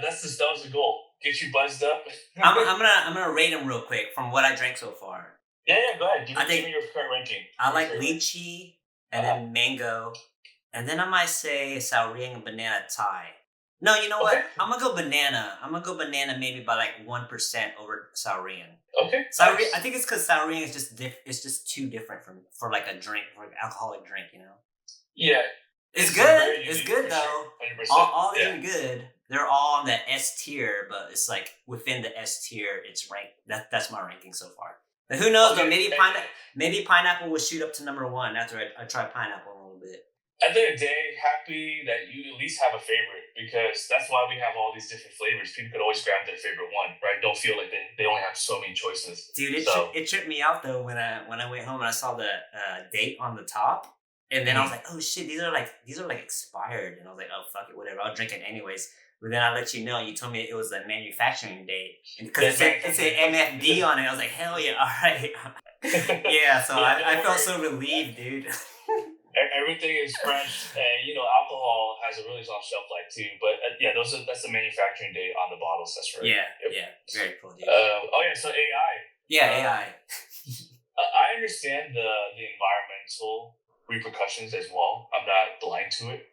that was the goal. Get you buzzed up. I'm gonna rate them real quick from what I drank so far. Yeah, go ahead. Give me your current ranking. I like lychee and then mango. And then I might say Saoring and banana Thai. No, you know what? I'm gonna go banana. I'm gonna go banana maybe by like 1% over Saoring. Okay. Saoring, I think it's because Saoring is just too different for like a drink, for an alcoholic drink, you know? Yeah. It's This is good. very It's unique good for though. sure. 100%. All these Yeah. are good. They're all on the S tier, but it's like within the S tier, it's ranked. That's my ranking so far. But who knows though? Okay. Maybe pineapple will shoot up to number one after I try pineapple a little bit. At the end of the day, happy that you at least have a favorite, because that's why we have all these different flavors. People could always grab their favorite one, right? Don't feel like they only have so many choices. Dude, it tripped me out though when I went home and I saw the date on the top, and then I was like, oh shit, these are like expired, and I was like, oh fuck it, whatever, I'll drink it anyways. But then I let you know, you told me it was a manufacturing date, because it said MFD on it. I was like, hell yeah, all right. Yeah, so I felt so relieved, dude. Everything is fresh, and alcohol has a really long shelf life too. But yeah, that's the manufacturing date on the bottles. That's right. Yeah, yep. Yeah, very cool, dude. So AI. Yeah, AI. I understand the environmental repercussions as well. I'm not blind to it.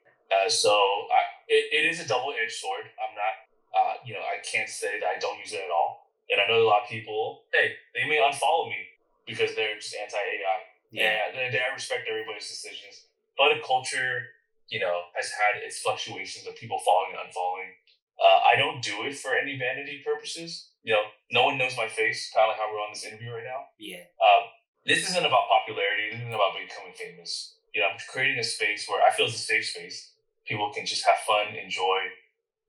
It is a double-edged sword. I'm not, I can't say that I don't use it at all. And I know a lot of people, they may unfollow me because they're just anti-AI. Yeah. And I respect everybody's decisions. But a culture, has had its fluctuations of people following and unfollowing. I don't do it for any vanity purposes. No one knows my face, kind of like how we're on this interview right now. Yeah. This isn't about popularity. This isn't about becoming famous. I'm creating a space where I feel it's a safe space. People can just have fun, enjoy,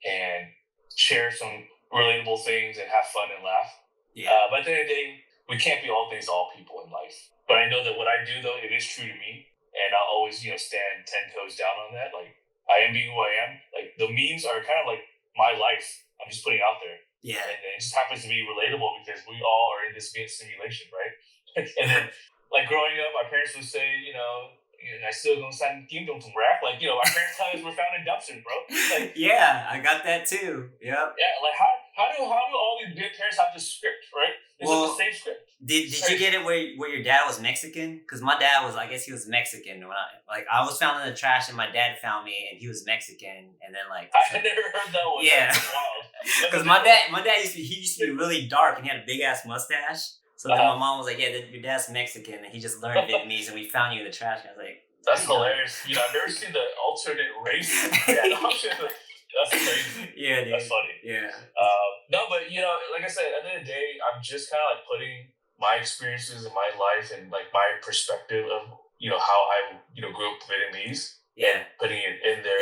and share some relatable things and have fun and laugh. Yeah. But at the end of the day, we can't be all things to all people in life. But I know that what I do, though, it is true to me. And I'll always, stand 10 toes down on that. Like, I am being who I am. Like, the memes are kind of like my life. I'm just putting out there. Yeah. And it just happens to be relatable because we all are in this simulation, right? And then, like, growing up, our parents would say, I still gonna send kingdom to rap. Like, our parents tell us we're found in dumpsters, bro. Like, yeah, I got that too. Yep. Yeah, like how do all these good parents have this script, right? It's like the same script. Did you get it where your dad was Mexican? Because my dad was, I guess he was Mexican when I was found in the trash and my dad found me and he was Mexican, and then I never heard that one. Yeah, because my dad used to be really dark and he had a big ass mustache. So then my mom was like, "Yeah, your dad's Mexican and he just learned Vietnamese and we found you in the trash." And I was like, "That's hilarious." I've never seen the alternate race dad option. That's crazy. Yeah, dude. That's funny. Yeah. No, but like I said, at the end of the day, I'm just kind of like putting my experiences in my life and like my perspective of how I grew up Vietnamese. Yeah. And putting it in there.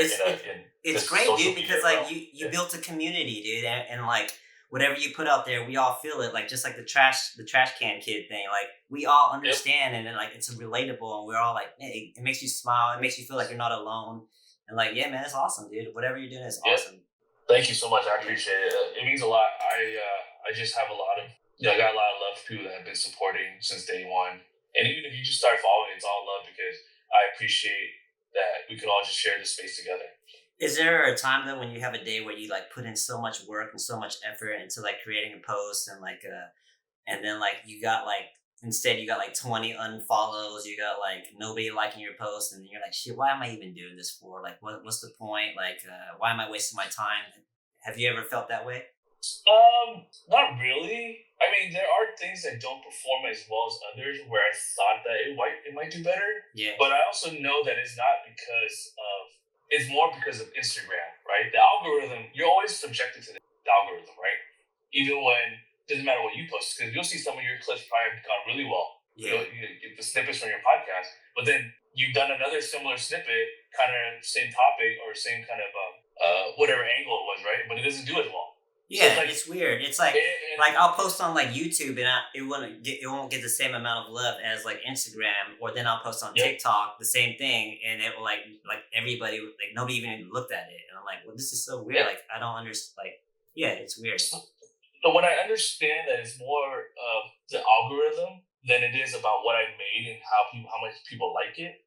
It's great, dude, because like you built a community, dude, and like whatever you put out there, we all feel it. Like just like the trash can kid thing. Like we all understand, and then like it's relatable, and we're all like, hey, it makes you smile. It makes you feel like you're not alone. And like, yeah, man, it's awesome, dude. Whatever you're doing is awesome. Thank you so much. I appreciate it. It means a lot. I just have a lot of, I got a lot of love for people that have been supporting since day one. And even if you just start following, it's all love because I appreciate that we could all just share this space together. Is there a time though when you have a day where you like put in so much work and so much effort into like creating a post and like and then like you got like instead you got like 20 unfollows, you got like nobody liking your post, and you're like, shit, why am I even doing this for? Like what's the point? Like why am I wasting my time? Have you ever felt that way? Not really. I mean, there are things that don't perform as well as others where I thought that it might do better. Yeah. But I also know that it's not it's more because of Instagram, right? The algorithm, you're always subjected to the algorithm, right? Even when it doesn't matter what you post, because you'll see some of your clips probably have gone really well. Yeah. You get the snippets from your podcast, but then you've done another similar snippet, kind of same topic or same kind of whatever angle it was, right? But it doesn't do as well. Yeah, so it's weird. It's like like I'll post on like YouTube and it won't get the same amount of love as like Instagram, or then I'll post on TikTok the same thing, and it will like everybody, like nobody even looked at it, and I'm like, well, this is so weird. Like I don't understand. Like it's weird. But when I understand that it's more of the algorithm than it is about what I made and how much people like it,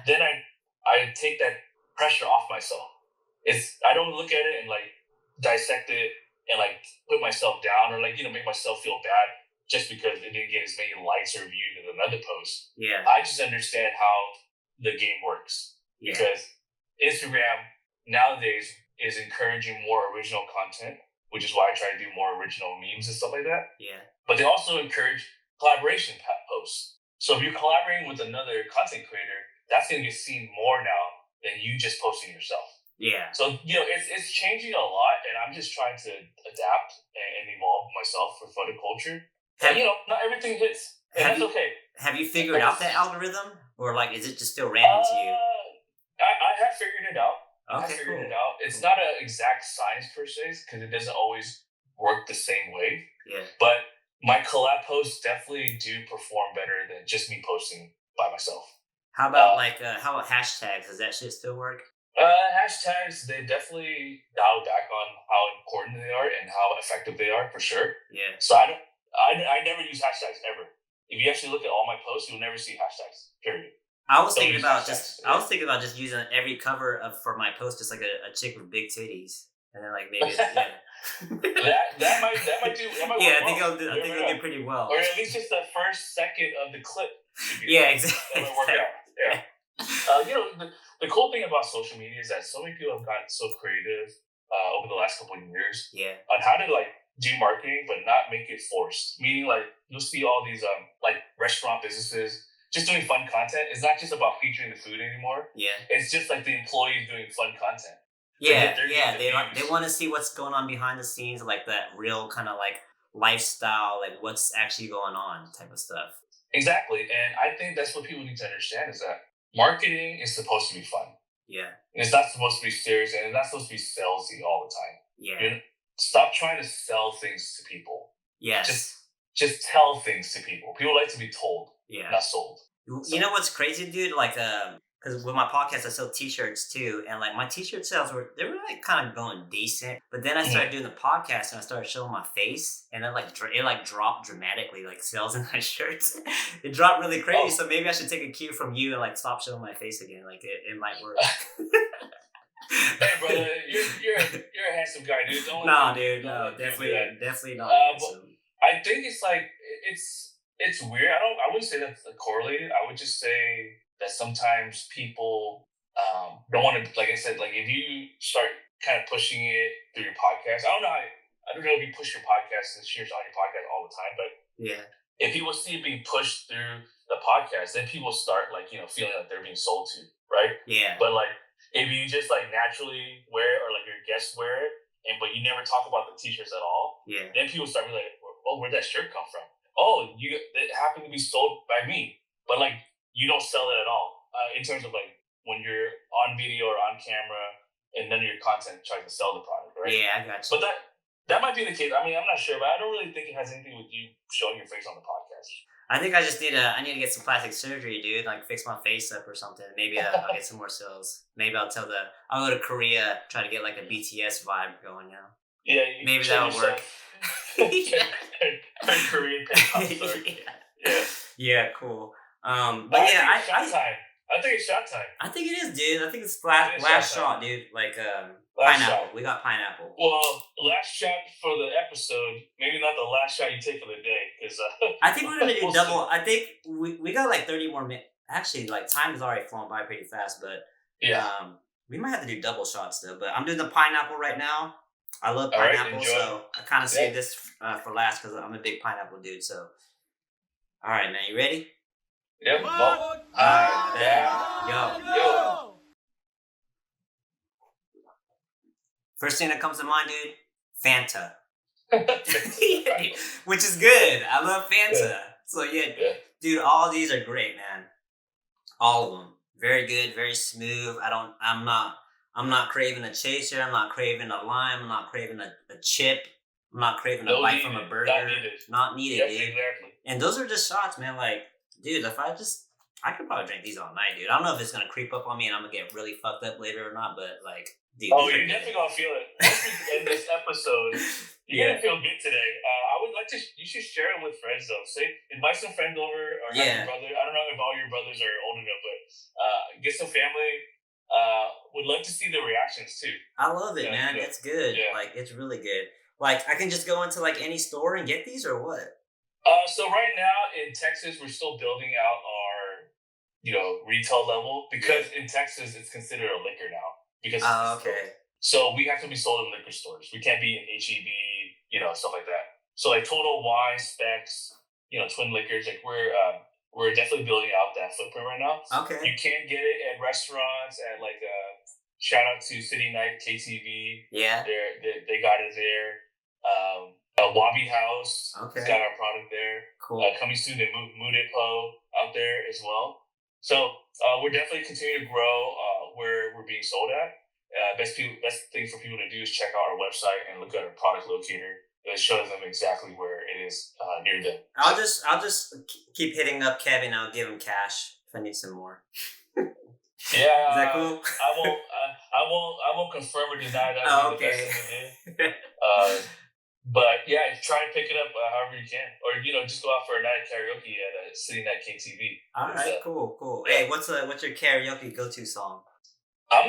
then I take that pressure off myself. I don't look at it and like dissect it and like put myself down or like make myself feel bad just because it didn't get as many likes or views as another post. Yeah, I just understand how the game works because Instagram nowadays is encouraging more original content, which is why I try to do more original memes and stuff like that. Yeah, but they also encourage collaboration posts. So if you're collaborating with another content creator, that's going to get seen more now than you just posting yourself. Yeah. So, it's changing a lot, and I'm just trying to adapt and evolve myself for photo culture. And, not everything hits, and that's okay. Have you figured out the algorithm, or like, is it just still random to you? I have figured it out. Okay, cool. It's not an exact science per se, because it doesn't always work the same way. Yeah. But my collab posts definitely do perform better than just me posting by myself. How about how about hashtags? Does that shit still work? Hashtags, they definitely dial back on how important they are and how effective they are, for sure. Yeah. So I never use hashtags ever. If you actually look at all my posts, you'll never see hashtags. Period. I was thinking about just using every cover for my post just like a chick with big titties, and then like maybe that might do. Yeah, I think it'll do pretty well. Or at least just the first second of the clip. Yeah, exactly. That might work out. Yeah. The cool thing about social media is that so many people have gotten so creative over the last couple of years. Yeah. On how to do marketing, but not make it forced. Meaning, you'll see all these restaurant businesses just doing fun content. It's not just about featuring the food anymore. Yeah. It's just the employees doing fun content. Yeah, they want to see what's going on behind the scenes, like that real kind of lifestyle, like what's actually going on type of stuff. Exactly, and I think that's what people need to understand is that marketing is supposed to be fun. Yeah. And it's not supposed to be serious, and it's not supposed to be salesy all the time. Yeah. Stop trying to sell things to people. Yes. Just tell things to people. People like to be told, not sold. You know what's crazy, dude? Because with my podcast, I sell T-shirts too, and my T-shirt sales were kind of going decent. But then I started doing the podcast, and I started showing my face, and then it dropped dramatically, sales in my shirts. It dropped really crazy. Oh. So maybe I should take a cue from you and stop showing my face again. It might work. Hey, brother, you're a handsome guy, dude. No, definitely not handsome. I think it's weird. I wouldn't say that's correlated. I would just say that sometimes people don't want to, like I said, if you start kind of pushing it through your podcast. I don't know if you push your podcast and shares on your podcast all the time, but yeah, if people see it being pushed through the podcast, then people start feeling like they're being sold to, right? Yeah. But if you just naturally wear it, or your guests wear it, but you never talk about the t-shirts at all, yeah, then people start being like, oh, where'd that shirt come from? Oh, it happened to be sold by me, but you don't sell it at all. In terms of when you're on video or on camera, and none of your content tries to sell the product, right? Yeah, I got you. But that might be the case. I mean, I'm not sure, but I don't really think it has anything with you showing your face on the podcast. I think I just need to get some plastic surgery, dude. Fix my face up or something. Maybe I'll get some more sales. Maybe I'll go to Korea, try to get a BTS vibe going now. Yeah, maybe that'll work. Korean pay. Yeah, cool. But yeah, I think it's shot time. I think it is, dude. I think it's last shot, dude. Pineapple. We got pineapple. Well, last shot for the episode. Maybe not the last shot you take for the day, because I think we're gonna do double. I think we got 30 more minutes. Actually, time is already flown by pretty fast, but we might have to do double shots though. But I'm doing the pineapple right now. I love pineapple, so I kind of saved this for last because I'm a big pineapple dude. So, all right, man, you ready? Yep. All right, yo. First thing that comes to mind, dude, Fanta. Which is good. I love Fanta. Yeah. So yeah, dude, all these are great, man. All of them. Very good, very smooth. I'm not craving a chaser. I'm not craving a lime. I'm not craving a chip. I'm not craving a bite from a burger. Not needed, dude. Exactly. And those are just shots, man. Dude, I could probably drink these all night, dude. I don't know if it's gonna creep up on me and I'm gonna get really fucked up later or not, but dude. Oh, you're definitely gonna feel it. Once we end this episode, you're gonna feel good today. I would like to. You should share them with friends though. Invite some friends over, or have your brother. I don't know if all your brothers are old enough, but get some family. Would love to see the reactions too. I love it, man. It's good. Yeah. It's really good. I can just go into any store and get these, or what? So right now in Texas, we're still building out our, retail level, because in Texas it's considered a liquor now. Because okay. So we have to be sold in liquor stores. We can't be in HEB, stuff like that. So Total Wine, Specs, Twin Liquors, we're we're definitely building out that footprint right now. Okay. You can get it at restaurants, at like shout out to City Night KTV. Yeah. They got it there. Wabi House got our product there. Cool. Coming soon to Mudepo out there as well. So we're definitely continuing to grow where we're being sold at. Best thing for people to do is check out our website and look at our product locator. It shows them exactly where it is near them. I'll just keep hitting up Kevin. I'll give him cash if I need some more. Yeah, is that cool? I won't confirm or deny that. Oh, okay. But yeah, try and pick it up however you can, or just go out for a night of karaoke at City Night KTV. All right, cool. Yeah. Hey, what's your karaoke go-to song? I'm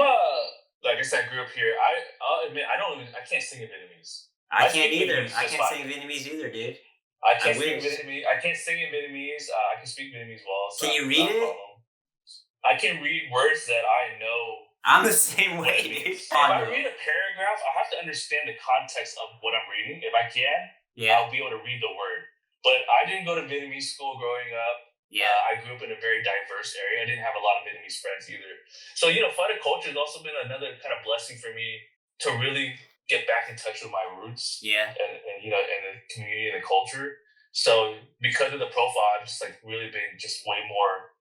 like I said, I grew up here. I'll admit I can't sing in Vietnamese. I can't either. I can't sing Vietnamese either, dude. I can't sing Vietnamese. I can't sing in Vietnamese. I can speak Vietnamese well. So can you read it? I can read words that I know. I'm the same way, dude. If I read a paragraph, I have to understand the context of what I'm reading. If I can, I'll be able to read the word. But I didn't go to Vietnamese school growing up. Yeah. I grew up in a very diverse area. I didn't have a lot of Vietnamese friends either. So, Phở Da Culture has also been another kind of blessing for me to really get back in touch with my roots. Yeah. And the community and the culture. So because of the profile, I've just really been just way more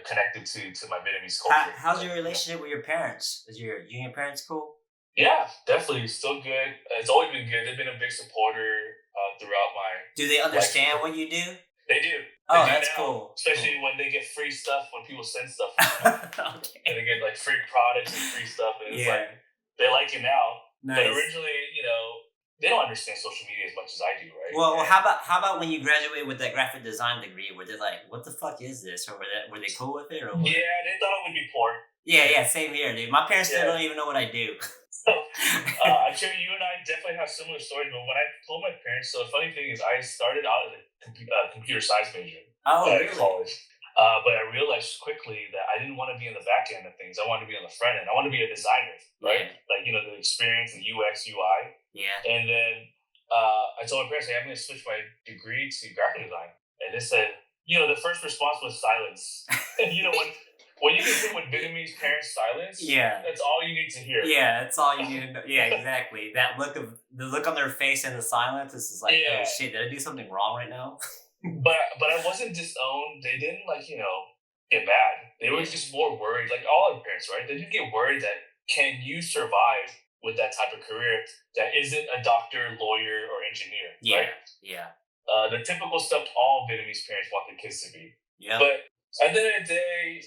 connected to my Vietnamese culture. How's your relationship with your parents? Is your parents cool? Yeah, definitely. Still good. It's always been good. They've been a big supporter throughout my Do they understand what you do? They do. Oh, that's cool. Especially when they get free stuff, when people send stuff. Okay. And they get free products and free stuff. And it's they like it now. Nice. But originally, they don't understand social media as much as I do, right? Well, how about when you graduated with that graphic design degree? Were they like, "What the fuck is this?" Or were they cool with it? Or what? Yeah, they thought it would be porn. Yeah, same here, dude. My parents still don't even know what I do. I'm sure you and I definitely have similar stories. But when I told my parents, so the funny thing is, I started out as a computer science major really? college. But I realized quickly that I didn't want to be in the back end of things. I wanted to be on the front end. I wanted to be a designer, right? Yeah. The experience, the UX, UI. Yeah. And then I told my parents, "Hey, I'm going to switch my degree to graphic design." And they said, the first response was silence. And when you can hear what Vietnamese parents silence, that's all you need to hear. Yeah, that's all you need to know. Yeah, exactly. That the look on their face and the silence is just like, oh shit, did I do something wrong right now? But I wasn't disowned. They didn't get mad. They were just more worried, like all our parents, right? They didn't get worried that can you survive with that type of career that isn't a doctor, lawyer, or engineer, right? Yeah. The typical stuff all Vietnamese parents want their kids to be. Yeah. But at the end of the day,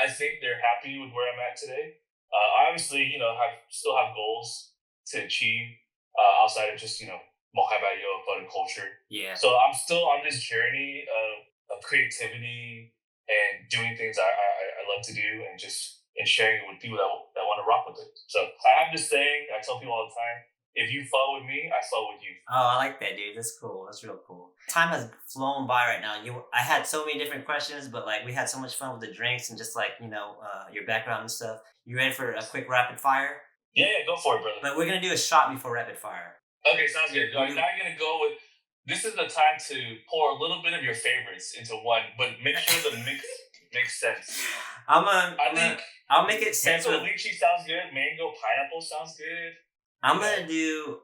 I think they're happy with where I'm at today. I obviously, still have goals to achieve outside of just, Mot-Hai-Ba-YO, Phở Da Culture. Yeah. So I'm still on this journey of creativity and doing things I love to do and sharing it with people that want to rock with it. So I have this saying I tell people all the time: if you flow with me, I flow with you. Oh, I like that, dude. That's cool. That's real cool. Time has flown by right now. I had so many different questions, but we had so much fun with the drinks and just your background and stuff. You ready for a quick rapid fire? Yeah, go for it, brother. But we're gonna do a shot before rapid fire. Okay, sounds good. Now you're gonna go with. This is the time to pour a little bit of your favorites into one, but make sure the mix makes sense. I'll make it sense. Mango lychee sounds good. Mango pineapple sounds good. I'm gonna do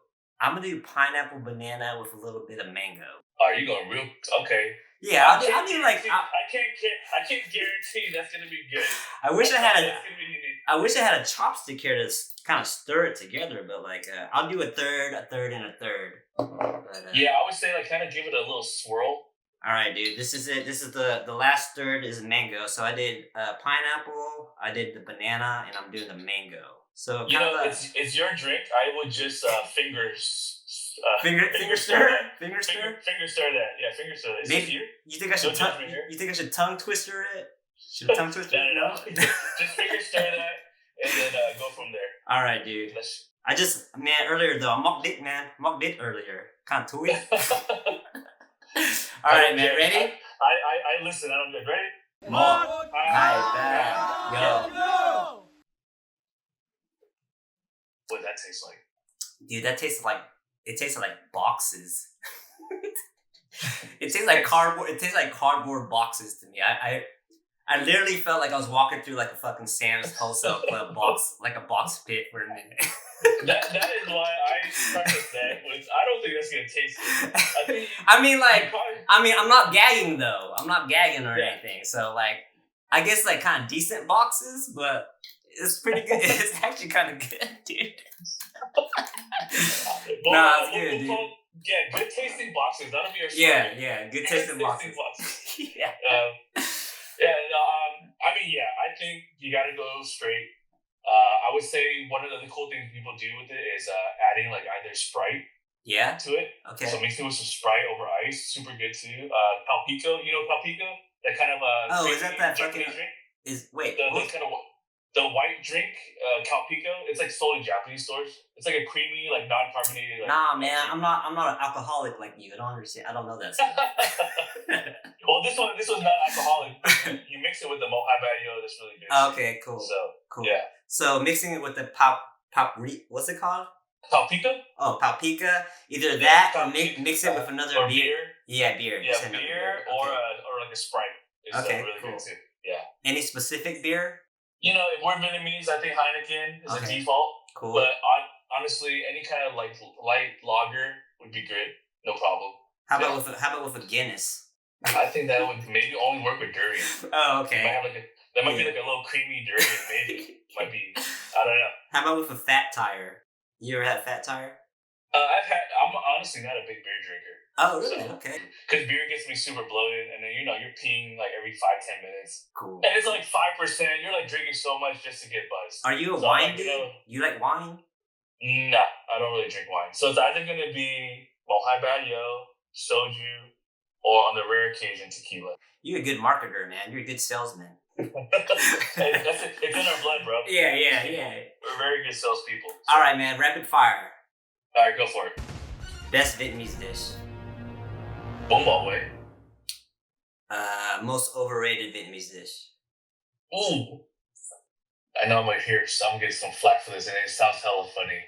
pineapple banana with a little bit of mango. Are you going real? Okay. Yeah, I'll do I can't guarantee that's gonna be good. I wish I had a chopstick here to kind of stir it together, but I'll do a third, and a third. But, yeah, I would say kind of give it a little swirl. All right, dude. This is it. This is the last third is mango. So I did pineapple, I did the banana, and I'm doing the mango. So it's your drink. I would just finger stir. Finger stir that. Yeah, finger stir that. Maybe you think I should tongue twister it? Should I tongue twister it? No. Just finger stir that, and then go from there. All right, dude. Earlier though, I mocked it earlier. Kind of tweet. All right, man. Ready? I listen. I'm good. Ready? Mot-Hai-Ba-YO. What that tastes like? Dude, that tastes like boxes. It It tastes like cardboard. It tastes like cardboard boxes to me. I literally felt like I was walking through like a fucking Sam's Wholesale Club box, like a box pit for a minute. that is why I preface that with I don't think that's gonna taste good. I'm not gagging though. I'm not gagging or anything. So like, I guess like kind of decent boxes, but it's pretty good. It's actually kind of good, dude. It's good, dude. Yeah, good tasting boxes. That'll be our story. Yeah, good tasting boxes. Yeah. I think you gotta go straight. I would say one of the cool things people do with it is adding like either Sprite to it. Okay. So mixing with some Sprite over ice, super good too. Palpico, you know Palpico? That kind of is that fucking drink? The white drink, Calpico, it's like sold in Japanese stores. It's like a creamy, like non-carbonated. Nah, man, I'm not an alcoholic like you. I don't understand. I don't know that stuff. Well, this one's not alcoholic. You mix it with the Mot-Hai-Ba-Yo, that's really good. Okay, cool. So cool. Yeah. So mixing it with the what's it called? Palpica. Oh, Palpica. Either that or mix it with another beer. Yeah, beer. Yeah, beer or like a Sprite. Is really cool. Good too. Yeah. Any specific beer? You know, if we're Vietnamese, I think Heineken is a default. Cool. But honestly, any kind of like light lager would be good. No problem. How about with a Guinness? I think that would maybe only work with durian. Oh, okay. That might be like a little creamy durian, maybe. Might be. I don't know. How about with a Fat Tire? You ever had a Fat Tire? I'm honestly not a big beer drinker. Oh, really? So, okay. Because beer gets me super bloated, and then you're peeing like every 5-10 minutes. Cool. And it's like 5%. You're like drinking so much just to get buzzed. Are you a wine dude? You like wine? Nah, I don't really drink wine. So it's either gonna be Mot-Hai-Ba-Yo, soju, or on the rare occasion tequila. You're a good marketer, man. You're a good salesman. It's in our blood, bro. Yeah. We're very good salespeople. So. All right, man. Rapid fire. All right, go for it. Best Vietnamese dish. Bông bò Huế. Most overrated Vietnamese dish. Ooh. I know I'm gonna hear some get some flack for this, and it sounds hella funny.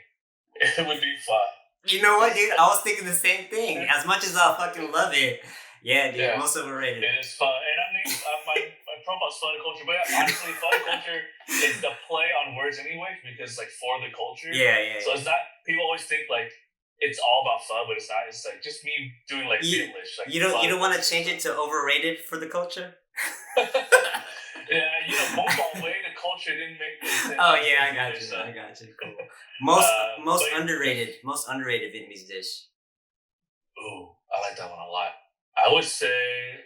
It would be fun. You know what, dude? I was thinking the same thing. As much as I fucking love it, yeah, dude. Most overrated. It is fun, and I mean, my profile's Phở Da Culture, but honestly, Phở Da Culture is the play on words anyway, because like for the culture. Yeah. So it's not. People always think like it's all about pho, but it's not. It's like just me doing like English. Like you don't want to change it to overrated for the culture. Yeah, Bông bò Huế, the culture didn't make sense. Oh yeah, I got you. Cool. Most underrated Vietnamese dish. Ooh, I like that one a lot. I would say,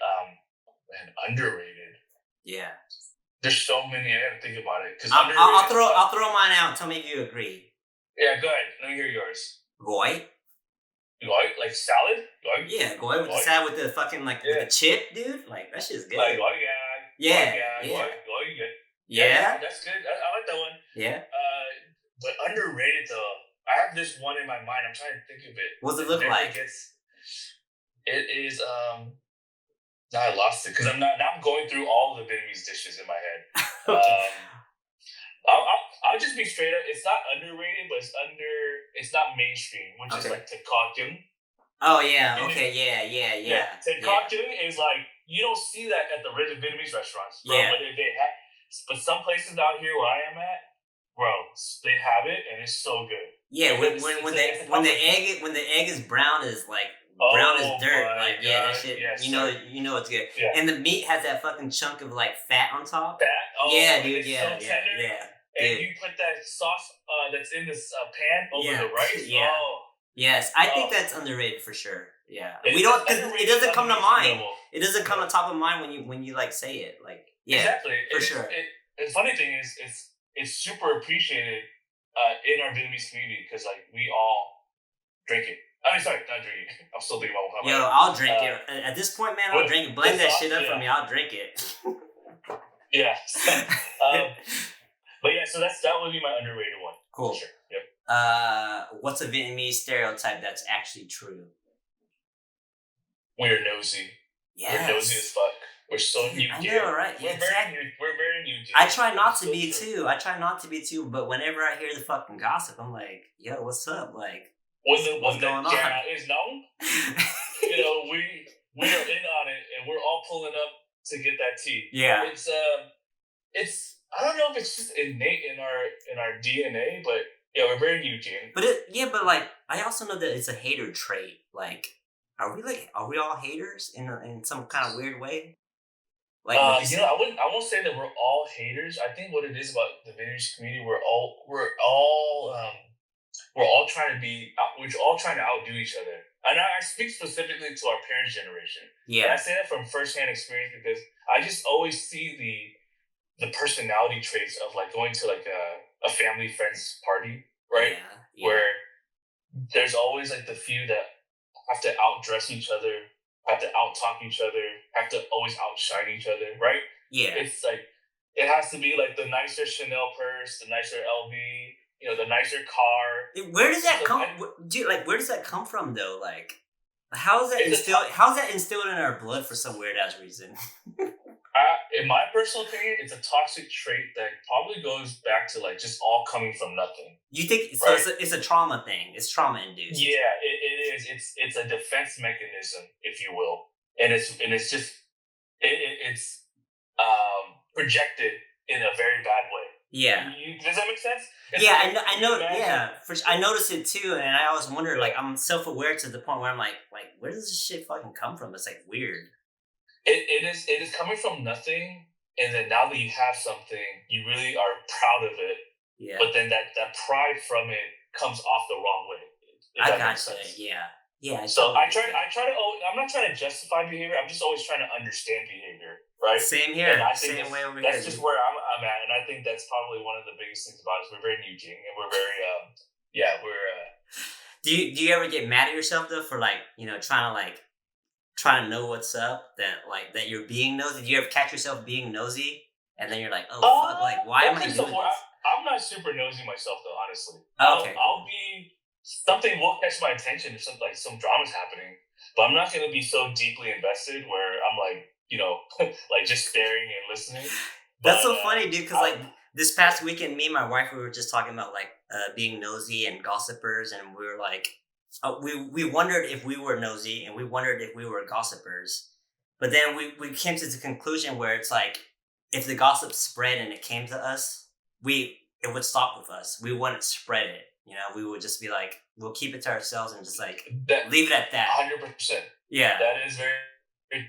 underrated. Yeah. There's so many. I gotta think about it. I'll throw mine out. Tell me if you agree. Yeah, go ahead. Let me hear yours. Gỏi. Gỏi? Like salad? Gỏi? Yeah, gỏi with the salad with the fucking with the chip, dude. Like that shit's good. Like gỏi, yeah. Gỏi, good. Yeah, that's good. I like that one. Yeah. But underrated though. I have this one in my mind. I'm trying to think of it. What's it look like? It is now I lost it because I'm going through all the Vietnamese dishes in my head. I'll just be straight up. It's not underrated, but it's not mainstream, which is like thịt kho trứng. Oh yeah. Okay. Yeah. Thịt kho trứng is like you don't see that at the Vietnamese restaurants. Bro, yeah. But some places out here where I am at, bro, they have it and it's so good. Yeah. When the egg is brown is like. Brown as dirt, like that shit. Yes, you know it's good. Yeah. And the meat has that fucking chunk of like fat on top. Fat, yeah, dude, yeah. And you put that sauce that's in this pan over the rice. Yeah. Oh. Yes, I think that's underrated for sure. Yeah, we don't. It doesn't come to mind. It doesn't come to top of mind when you like say it. Like exactly for sure. The funny thing is, it's super appreciated in our Vietnamese community because like we all drink it. I mean, sorry, not drinking. I'm still thinking about how. Yo, I'll drink it. At this point, man, I'll drink it. Blend that shit up for me. I'll drink it. Yeah. But yeah, so that would be my underrated one. Cool. For sure. Yep. What's a Vietnamese stereotype that's actually true? We're nosy. Yes. We're nosy as fuck. We're so new. I know, right? We're very new. I try not to be too. But whenever I hear the fucking gossip, I'm like, yo, what's up? Like. What's going on? Is known, we are to get that tea. Yeah. It's I don't know if it's just innate in our DNA, but yeah, we're very Eugene. But like I also know that it's a hater trait. Like, are we all haters in some kind of weird way? Like, I won't say that we're all haters. I think what it is about the Vietnamese community, we're all trying to outdo each other. And I speak specifically to our parents' generation. Yeah. And I say that from firsthand experience because I just always see the personality traits of like going to like a family friend's party, right? Yeah. Where there's always like the few that have to outdress each other, have to out-talk each other, have to always outshine each other, right? Yeah. It's like, it has to be like the nicer Chanel purse, the nicer LV, the nicer car. Where does that come? Dude, like, where does that come from though? Like, how is that instilled in our blood for some weird ass reason? In my personal opinion, it's a toxic trait that probably goes back to like just all coming from nothing. You think so? Right? It's a trauma thing. It's trauma induced. Yeah, it is. It's a defense mechanism, if you will, and it's just it's projected in a very bad way. Yeah. Does that make sense? I know. Yeah, I noticed it too, and I always wonder. Like, I'm self-aware to the point where I'm like, where does this shit fucking come from? It's like weird. It is coming from nothing, and then now that you have something, you really are proud of it. Yeah. But then that pride from it comes off the wrong way. I gotcha. Yeah. Yeah. So I try to. I'm not trying to justify behavior. I'm just always trying to understand behavior. Right. Same here. And I think Same way over here. That's just where I'm at, and I think that's probably one of the biggest things about us. We're very Eugene, and we're very Do you ever get mad at yourself though for like trying to know what's up, that you're being nosy? Did you ever catch yourself being nosy and then you're like, oh fuck, like why am I doing this? I'm not super nosy myself though, honestly. Okay. I'll be something will catch my attention if some drama's happening, but I'm not gonna be so deeply invested where I'm like, like just staring and listening. That's so funny, dude, because like this past weekend, me and my wife, we were just talking about like being nosy and gossipers, and we were like, we wondered if we were nosy and we wondered if we were gossipers. But then we came to the conclusion where it's like, if the gossip spread and it came to us, it would stop with us. We wouldn't spread it. We would just be like, we'll keep it to ourselves and just like leave it at that. 100%. Yeah. That is very, very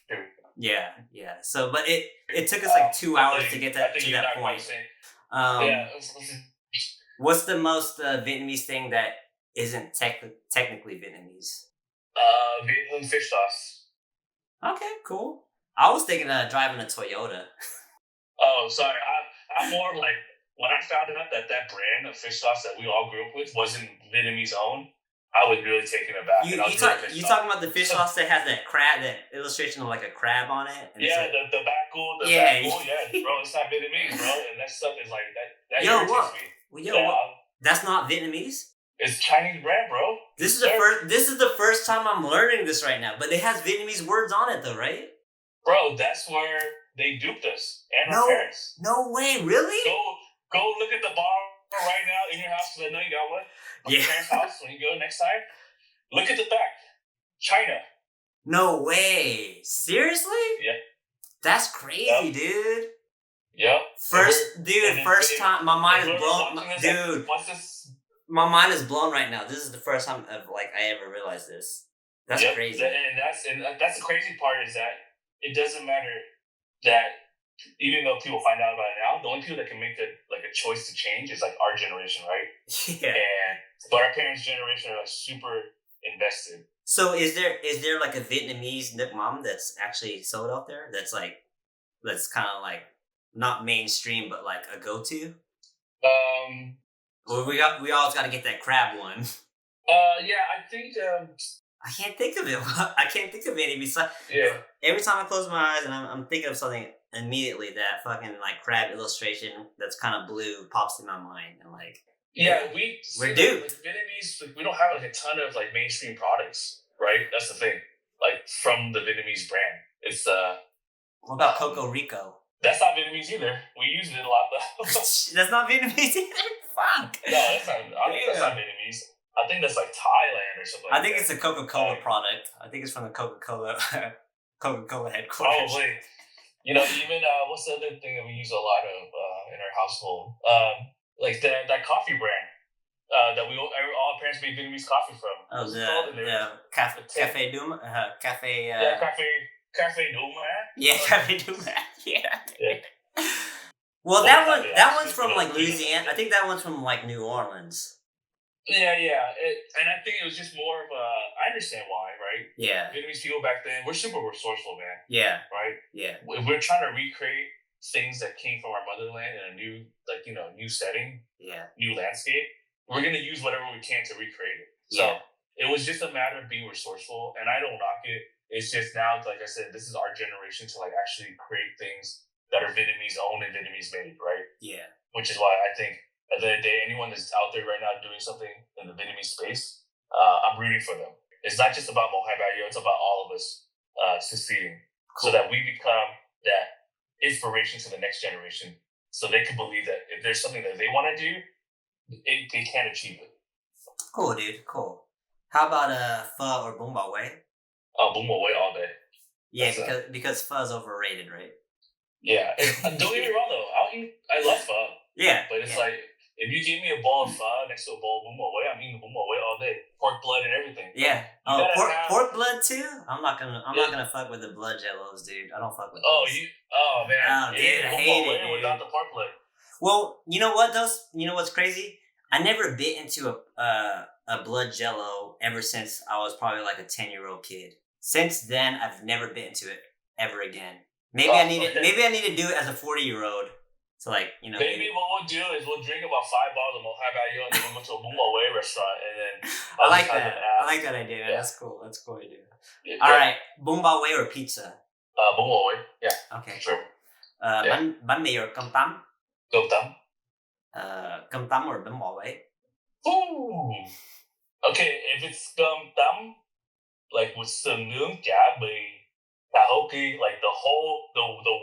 true. Yeah. So, but it took us like 2 hours to get to that point. What's the most Vietnamese thing that isn't technically Vietnamese? Vietnam fish sauce. Okay, cool. I was thinking of driving a Toyota. Oh, sorry. I'm more like, when I found out that brand of fish sauce that we all grew up with wasn't Vietnamese owned, I was really taken aback. You talking about the fish sauce that has that illustration of like a crab on it? Yeah, the bacool, yeah, bro, it's not Vietnamese, bro, and that stuff is like that irritates me. That's not Vietnamese? It's Chinese brand, bro. This is the first time I'm learning this right now, but it has Vietnamese words on it though, right? Bro, that's where they duped us and our parents. No way, really? Go look at the bar right now in your house, because I know you got one. Your parents' house, when you go next time, look at the back. China. No way. Seriously? Yeah. That's crazy, dude. Yep. First time, my mind is blown. Dude, what's this? My mind is blown right now. This is the first time I ever realized this. That's crazy. And that's the crazy part, is that it doesn't matter that even though people find out about it now, the only people that can make a choice to change is like our generation, right? Yeah. But our parents' generation are like super invested. So is there like a Vietnamese Nước Mắm that's actually sold out there? That's kind of like not mainstream, but like a go-to. Well, we always got to get that crab one. Yeah, I think. I can't think of it. I can't think of any besides. Yeah. Every time I close my eyes and I'm thinking of something, immediately that fucking like crab illustration that's kind of blue pops in my mind, and like. Yeah, we're duped. Like Vietnamese, we don't have like a ton of like mainstream products, right? That's the thing. Like from the Vietnamese brand, it's What about Coco Rico? That's not Vietnamase either. We use it a lot though. That's not Vietnamese either. Fuck. No, that's not. I think that's not Vietnamese. I think that's like Thailand or something. I think it's a Coca-Cola product. I think it's from the Coca-Cola Coca-Cola headquarters. Probably. Even what's the other thing that we use a lot of in our household? Like that coffee brand that all parents make Vietnamese coffee from. Oh, Cafe Duma? Cafe... Cafe Duma? Yeah, Cafe Duma. Yeah. Well, Well, that one's from like Louisiana. I think that one's from like New Orleans. Yeah. And I think it was just more of a. I understand why, right? Yeah. Vietnamese people back then, we're super resourceful, man. Yeah. Right. Yeah. We're trying to recreate things that came from our motherland in a new, new setting. Yeah. New landscape. We're gonna use whatever we can to recreate it. So it was just a matter of being resourceful, and I don't knock it. It's just now, like I said, this is our generation to like actually create things that are Vietnamese owned and Vietnamese made, right? Yeah. Which is why I think at the end of the day, anyone that's out there right now doing something in the Vietnamese space, I'm rooting for them. It's not just about Mot-Hai-Ba-Yo, it's about all of us succeeding so that we become that inspiration to the next generation so they can believe that if there's something that they want to do, they can achieve it. Cool, dude. Cool. How about pho or bún bò Huế? Oh, bún bò Huế all day. Yeah, because pho's overrated, right? Yeah. Don't get me wrong, though. I love pho. Yeah. But it's like, if you give me a bowl of pho next to a bowl of bún bò Huế, I'm eating bún bò Huế all day. Pork blood and everything. Yeah. Pork blood too? I'm not gonna fuck with the blood jellos, dude. I don't fuck with those. Oh man. Oh, dude, I hate it, dude. Without the pork blood. Well, you know what though? You know what's crazy? I never bit into a blood jello ever since I was probably like a 10-year-old kid. Since then, I've never bit into it ever again. Maybe I need to do it as a 40-year-old. So like, Maybe what we'll do is we'll drink about 5 bottles of Mot-Hai-Ba-Yo and then we'll go to a bún bò Huế restaurant and then I like that idea. Yeah. That's cool. That's a cool idea. Yeah. All right, bún bò Huế or pizza? Bún bò Huế. Yeah. Okay. Sure. Bánh mì or cơm tấm? Cơm tấm. Cơm tấm or bún bò Huế? Ooh. Okay, if it's cơm tấm, like with sườn nướng, chả bì, tahoki, like the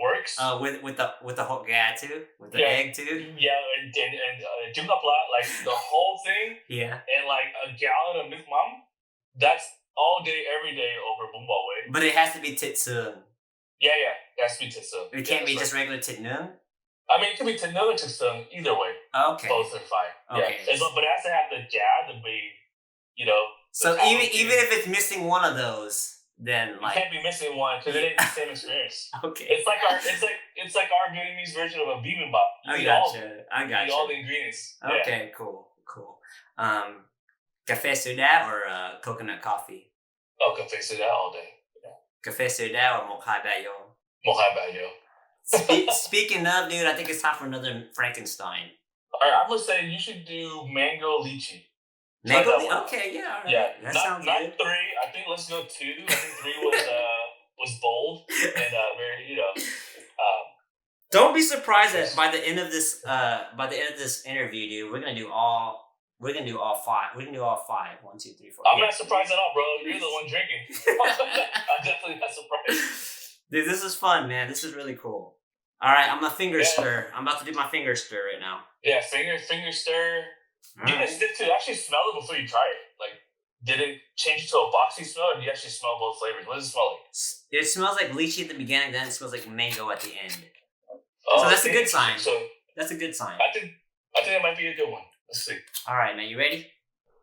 works. With the whole gà too, with the egg too. Yeah, and trứng ốp la, like the whole thing. Yeah. And like a gallon of nước mắm. That's all day, every day over bún bò Huế. But it has to be thịt sườn. Yeah, it has to be thịt sườn. It can't be just regular thịt nướng. I mean, it could be thịt nướng or thịt sườn, either way. Okay. Both are fine. Okay. Yeah. But it has to have the jab to be, So even if it's missing one of those, then like you can't be missing one because it ain't the same experience. Okay. It's like our Vietnamese version of a bibimbap. I gotcha. All the ingredients. Okay, Yeah. cool. Café soda or coconut coffee? Oh, café soda all day. Yeah. Café soda or Mot-Hai-Ba-Yo? Mot-Hai-Ba-Yo. Speaking of, dude, I think it's time for another Frankenstein. All right, I'm gonna say you should do mango lychee. Mango? Okay, yeah, all right. Yeah, that sounds not good. 3. I think let's go 2. I think 3 was bold and very Don't be surprised that by the end of this interview, dude, we're gonna do all 5. We're gonna do all 5. 1, 2, 3, 4. I'm not surprised at all, bro. You're the one drinking. I'm definitely not surprised. Dude, this is fun, man. This is really cool. All right, I'm a finger stir. I'm about to do my finger stir right now. Yeah, finger stir. Give it a sniff too. Actually smell it before you try it. Like, did it change to a boxy smell or do you actually smell both flavors? What does it smell like? It smells like lychee at the beginning, then it smells like mango at the end. Oh, so that's a good sign. So that's a good sign. I think that might be a good one. Let's see. All right, man, you ready?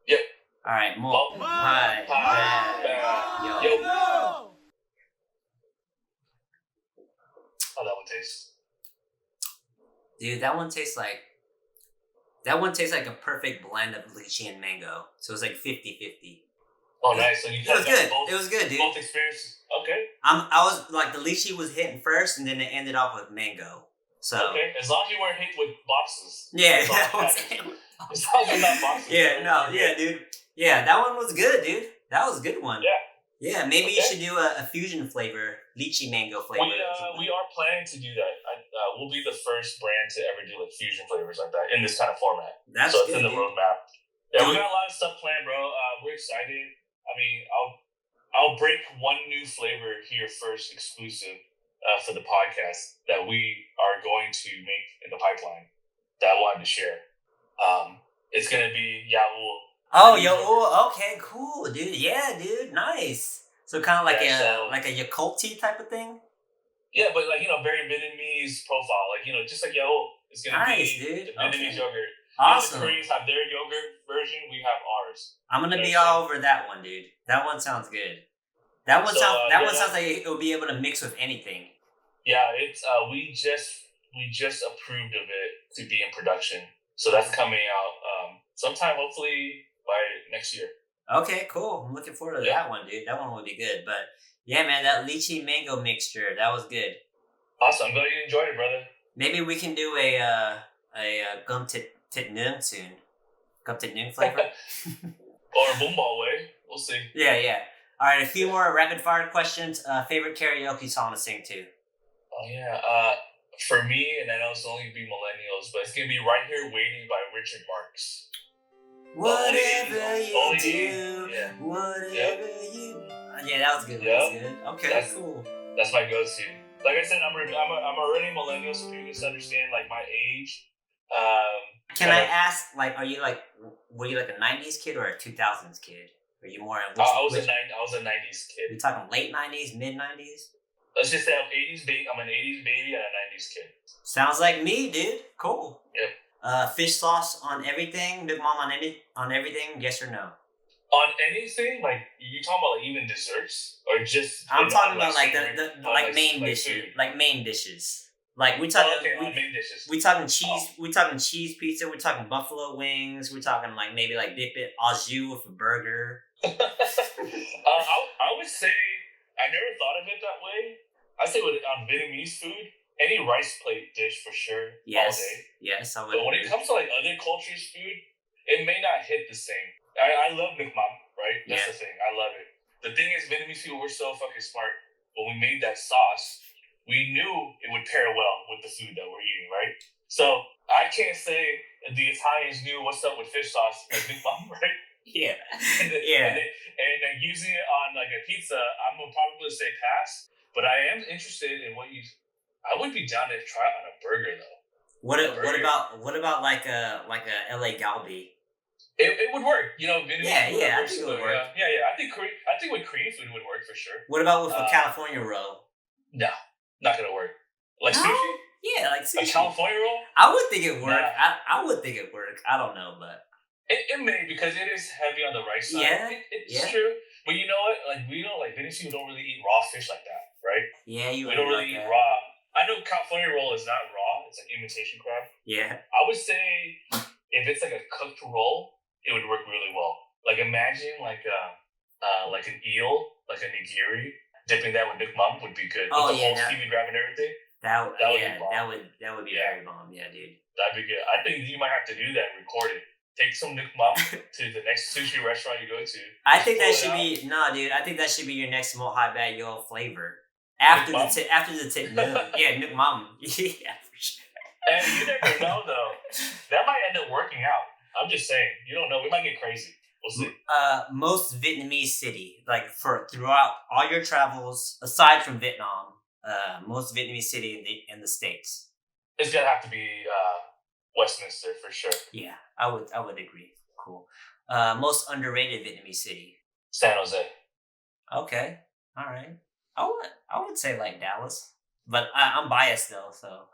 Yep. All right, Mot-Hai-Ba-Yo. How that one tastes? Dude, that one tastes like a perfect blend of lychee and mango. So it's like 50-50. Oh, nice. So you it was good. It was good, dude. Both experiences. Okay. I was like, the lychee was hitting first, and then it ended off with mango. So okay, as long as you weren't hit with boxes. Yeah, as long as you're not boxes. Yeah, dude. Yeah, that one was good, dude. That was a good one. Yeah. Yeah, maybe you should do a fusion flavor, lychee mango flavor. We are planning to do that. We'll be the first brand to ever do like fusion flavors like that in this kind of format. That's so good, it's in the dude. roadmap. Yeah, we got a lot of stuff planned, bro. We're excited. I mean, I'll break one new flavor here first, exclusive for the podcast that we are going to make in the pipeline that I wanted to share. It's gonna be Yaourt. Oh, okay, cool, dude. Yeah, dude, nice. So kind of like Yeah, like a Yakult tea type of thing. Yeah, but like very Vietnamese profile, like just like it's gonna Nice, be dude. the Vietnamese Okay. yogurt. Awesome. The Koreans have their yogurt version. We have ours. I'm gonna You know be what I'm all over that one, dude. That one sounds good. That one So, sounds. That yeah, one sounds like it will be able to mix with anything. Yeah, it's we just approved of it to be in production, so that's coming out sometime hopefully by next year. Okay, cool. I'm looking forward to that one, dude. That one will be good. But yeah, man, that lychee mango mixture that was good. Awesome. I'm glad you enjoyed it, brother. Maybe we can do a gum tit nung soon. Gum tit nung flavor. Or boomball way. We'll see. Yeah. All right, a few more rapid fire questions. Favorite karaoke song to sing to? Oh yeah. For me, and I know it's only be millennials, but it's gonna be "Right Here Waiting" by Richard Marx. Whatever you do, yeah. whatever you. Yeah, that was good. Yep. That was good. Okay, cool. That's my go-to. Like I said, I'm already millennial, so people just understand like my age. Can I ask, like, were you like a '90s kid or a 2000s kid? Were you more? I was a '90s kid. We talking late '90s, mid '90s? Let's just say I'm '80s baby. I'm an '80s baby and a '90s kid. Sounds like me, dude. Cool. Yep. Fish sauce on everything. Big Mom on everything. Yes or no? On anything, like you talking about, like even desserts or just? I'm talking about like the main dishes, like main dishes. Like we talking, main dishes. We talking cheese. We talking cheese pizza. We're talking buffalo wings. We're talking like maybe like dip it au jus with a burger. I would say I never thought of it that way. I say with Vietnamese food, any rice plate dish for sure. Yes. All day. Yes, I would. But when it comes to like other cultures' food, it may not hit the same. I love nước mắm, right? That's the thing. I love it. The thing is, Vietnamese people were so fucking smart. When we made that sauce, we knew it would pair well with the food that we're eating, right? So I can't say the Italians knew what's up with fish sauce like nước mắm, right? Yeah. And then using it on like a pizza, I'm gonna probably say pass. But I am interested in I would be down to try it on a burger though. What about like a LA Galbi? It would work, Vietnamese food I think it would work. Yeah. I think with Korean food would work for sure. What about with a California roll? No, not gonna work. Like sushi? Yeah, like sushi. A California roll? I would think it work. Nah. I would think it work. I don't know, but it may, because it is heavy on the rice side. Yeah, it's true. But you know what? Like we don't Vietnamese people don't really eat raw fish like that, right? Yeah, we don't really eat raw. I know California roll is not raw; it's like imitation crab. Yeah, I would say if it's like a cooked roll, it would work really well. Like imagine like an eel, like a nigiri, dipping that with nước mắm would be good. Oh, with the whole seaweed wrap and everything. That would be very bomb. Yeah, dude. That'd be good. I think you might have to do that and record it. Take some nước mắm to the next sushi restaurant you go to. I think that should be dude. I think that should be your next Mot-Hai-Ba-YO flavor. After the tip, nước mắm. Yeah, for sure. And you never know though. That might end up working out. I'm just saying. You don't know. We might get crazy. We'll see. Most Vietnamese city, like throughout all your travels, aside from Vietnam, most Vietnamese city in the States. It's gonna have to be Westminster for sure. Yeah, I would agree. Cool. Most underrated Vietnamese city. San Jose. Okay. All right. I would say like Dallas, but I'm biased though. So.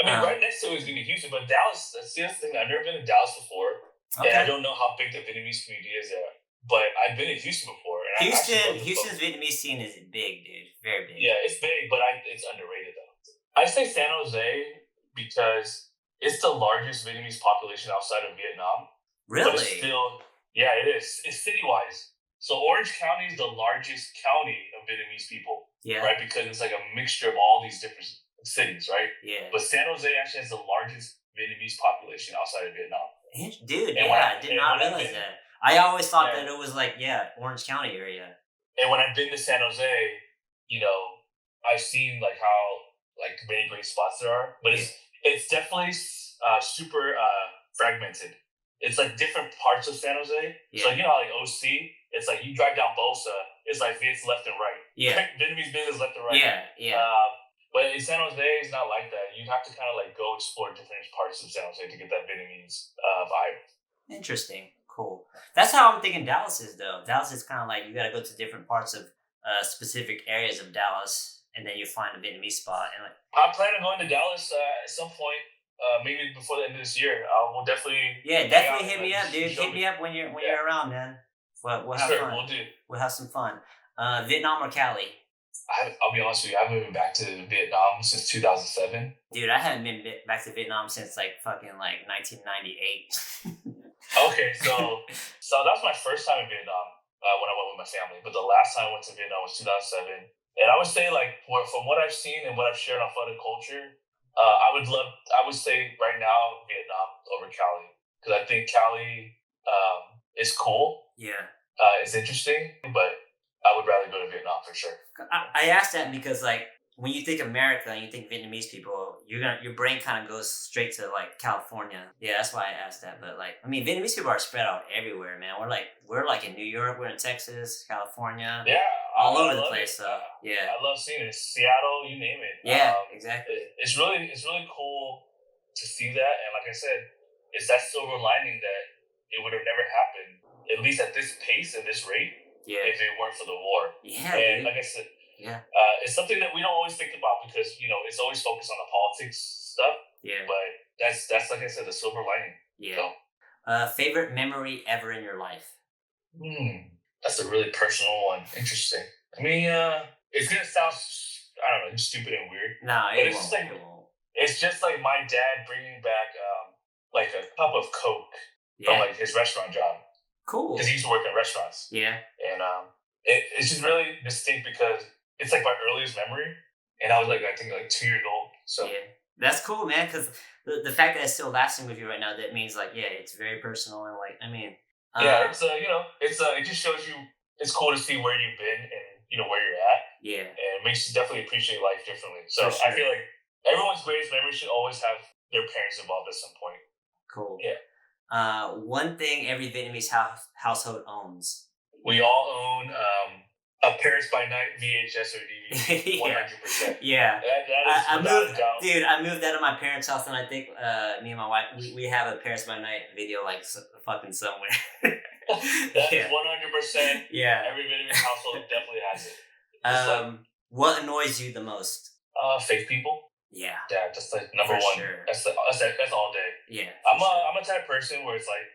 I mean, right next to it is gonna be Houston, but Dallas. That's the other thing. I've never been to Dallas before, and I don't know how big the Vietnamese community is there. But I've been to Houston before. And Houston's Vietnamese scene is big, dude. Very big. Yeah, it's big, but it's underrated though. I say San Jose because it's the largest Vietnamese population outside of Vietnam. Really? But it's still, it is. It's city-wise. So Orange County is the largest county of Vietnamese people. Yeah. Right? Because it's like a mixture of all these different cities, right? Yeah. But San Jose actually has the largest Vietnamese population outside of Vietnam. Dude, I did not realize that. I always thought that it was like, Orange County area. And when I've been to San Jose, I've seen like how like many great spots there are. But it's definitely super fragmented. It's like different parts of San Jose. Yeah. So how like OC, it's like you drive down Bosa, it's like Viet's left and right. Yeah. Vietnamese business left and right. Yeah. But in San Jose, it's not like that. You have to kind of like go explore different parts of San Jose to get that Vietnamese vibe. Interesting. Cool. That's how I'm thinking Dallas is, though. Dallas is kind of like you got to go to different parts of specific areas of Dallas, and then you find a Vietnamese spot. And like, I plan on going to Dallas at some point. Maybe before the end of this year. We'll definitely. definitely hit me up, dude. Hit me up when you're around, man. We'll have fun. We'll do. We'll have some fun. Vietnam or Cali? I'll be honest with you. I haven't been back to Vietnam since 2007. Dude, I haven't been back to Vietnam since like fucking like 1998. Okay, so that was my first time in Vietnam when I went with my family. But the last time I went to Vietnam was 2007. And I would say, like, from what I've seen and what I've shared on Phở Da Culture, I would say right now Vietnam over Cali, because I think Cali is cool. Yeah. It's interesting, but I would rather go to Vietnam for sure. I asked that because, like, when you think America and you think Vietnamese people, your brain kind of goes straight to like California. Yeah, that's why I asked that. But like, I mean, Vietnamese people are spread out everywhere, man. We're like in New York, we're in Texas, California, all over the place. So yeah, I love seeing it. Seattle, you name it. Yeah, exactly. It's really cool to see that, and like I said, it's that silver lining that it would have never happened, at least at this pace and this rate, if it weren't for the war. Yeah, and dude. like I said. It's something that we don't always think about because it's always focused on the politics stuff. Yeah. But that's like I said, the silver lining. Yeah. So. Favorite memory ever in your life? That's a really personal one. Interesting. I mean, it's gonna sound just stupid and weird. No, but it's just like my dad bringing back like a cup of Coke from like his restaurant job. Cool. Because he used to work in restaurants. Yeah. And it's just really distinct because it's like my earliest memory, and I was like, I think like 2 years old. So yeah, that's cool, man. Because the fact that it's still lasting with you right now, that means like, it's very personal and like, I mean, it's it just shows you it's cool to see where you've been and where you're at. Yeah, and it makes you definitely appreciate life differently. So sure. I feel like everyone's greatest memory should always have their parents involved at some point. Cool. Yeah. One thing every Vietnamese household owns. We all own a Paris by Night VHS or DVD, 100%. Yeah. That is I moved out of my parents' house, and I think me and my wife, we have a Paris by Night video like fucking somewhere. That is 100%. Yeah. Every Vietnamese household definitely has it. What annoys you the most? Fake people. Yeah. Yeah, that's like number one. Sure. That's all day. Yeah. I'm a type of person where it's like,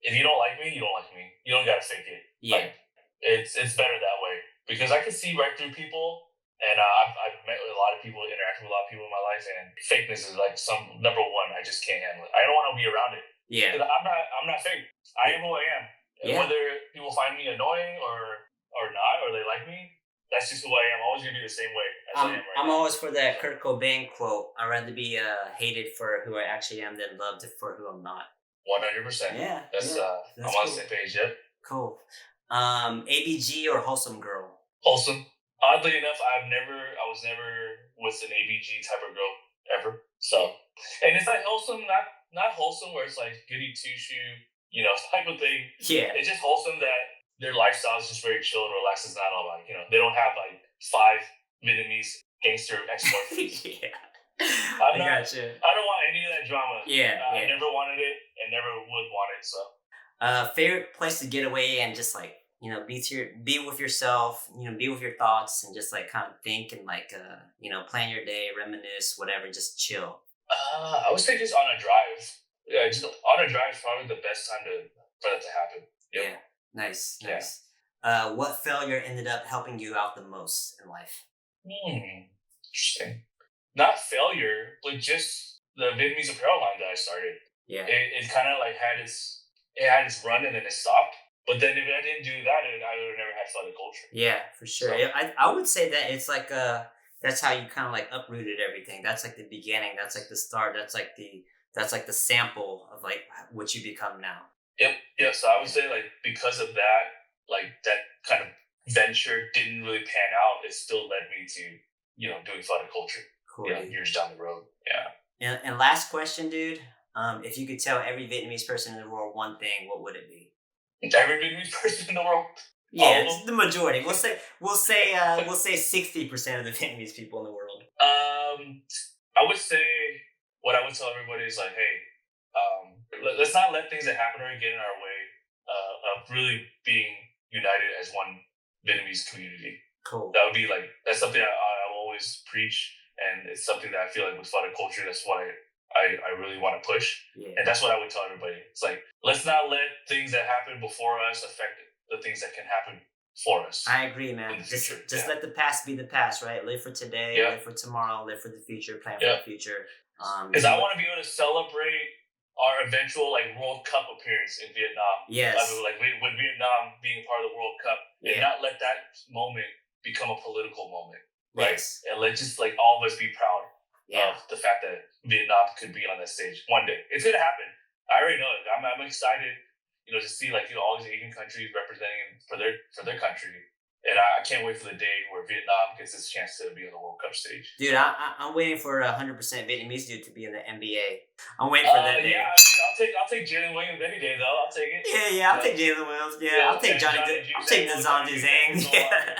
if you don't like me, you don't like me. You don't gotta fake it. Yeah. Like, it's better that way because I can see right through people, and I've met with a lot of people, interacted with a lot of people in my life, and fakeness is like number one. I just can't handle it. I don't want to be around it. Yeah. I'm not fake. I am who I am. Yeah. Whether people find me annoying or not, or they like me, that's just who I am. I'm always gonna be the same way as I am right I'm now. always for that Kurt Cobain quote. I'd rather be hated for who I actually am than loved for who I'm not. 100%. Yeah. That's I'm on the same page. Yep. Cool. ABG or Wholesome Girl? Wholesome. Oddly enough, I was never with an ABG type of girl ever. So, and it's like wholesome, not wholesome where it's like goody two shoe, type of thing. Yeah. It's just wholesome that their lifestyle is just very chill and relaxed. It's not all like they don't have like 5 Vietnamese gangster ex-boyfriends. Yeah. I don't want any of that drama. Yeah. I never wanted it and never would want it. So. Favorite place to get away and just like be with yourself, be with your thoughts and just like kind of think and like plan your day, reminisce, whatever, just chill. I would say just on a drive. Yeah, just on a drive is probably the best time for that to happen. Yep. Yeah, nice. Yeah. What failure ended up helping you out the most in life? Interesting. Not failure, but just the Vietnamese apparel line that I started. Yeah. It kind of like had its run and then it stopped. But then if I didn't do that, I would have never had Phở Da Culture. Yeah, for sure. So, I would say that it's like that's how you kind of like uprooted everything. That's like the beginning. That's like the start. That's like the sample of like what you become now. Yep. Yeah. So I would say like because of that, like that kind of venture didn't really pan out. It still led me to doing Phở Da Culture. Cool. Years down the road. Yeah. And last question, dude. If you could tell every Vietnamese person in the world one thing, what would it be? Every Vietnamese person in the world. Yeah, it's the majority. We'll say 60% of the Vietnamese people in the world. I would say what I would tell everybody is like, hey, let's not let things that happen or get in our way of really being united as one Vietnamese community. Cool. That would be like, that's something I always preach, and it's something that I feel like with Phở Da Culture, that's what I really want to push. Yeah. And that's what I would tell everybody. It's like, let's not let things that happen before us affect the things that can happen for us. I agree, man. Just let the past be the past, right? Live for today, live for tomorrow, live for the future, plan for the future. Because I want to be able to celebrate our eventual like World Cup appearance in Vietnam. Yes. I mean, like with Vietnam being part of the World Cup, and not let that moment become a political moment, right? Yes. And let just like all of us be proud of the fact that Vietnam could be on that stage one day. It's gonna happen. I already know it. I'm excited, to see like all these Asian countries representing for their country. And I can't wait for the day where Vietnam gets this chance to be on the World Cup stage. Dude, I'm waiting for 100% Vietnamese dude to be in the NBA. I'm waiting for that day. Yeah, I mean, I'll take Jalen Williams any day, though. I'll take it. Yeah, I'll take Jalen Williams. Yeah, I'll take Johnny. I'll take Nazan Duzang. Yeah,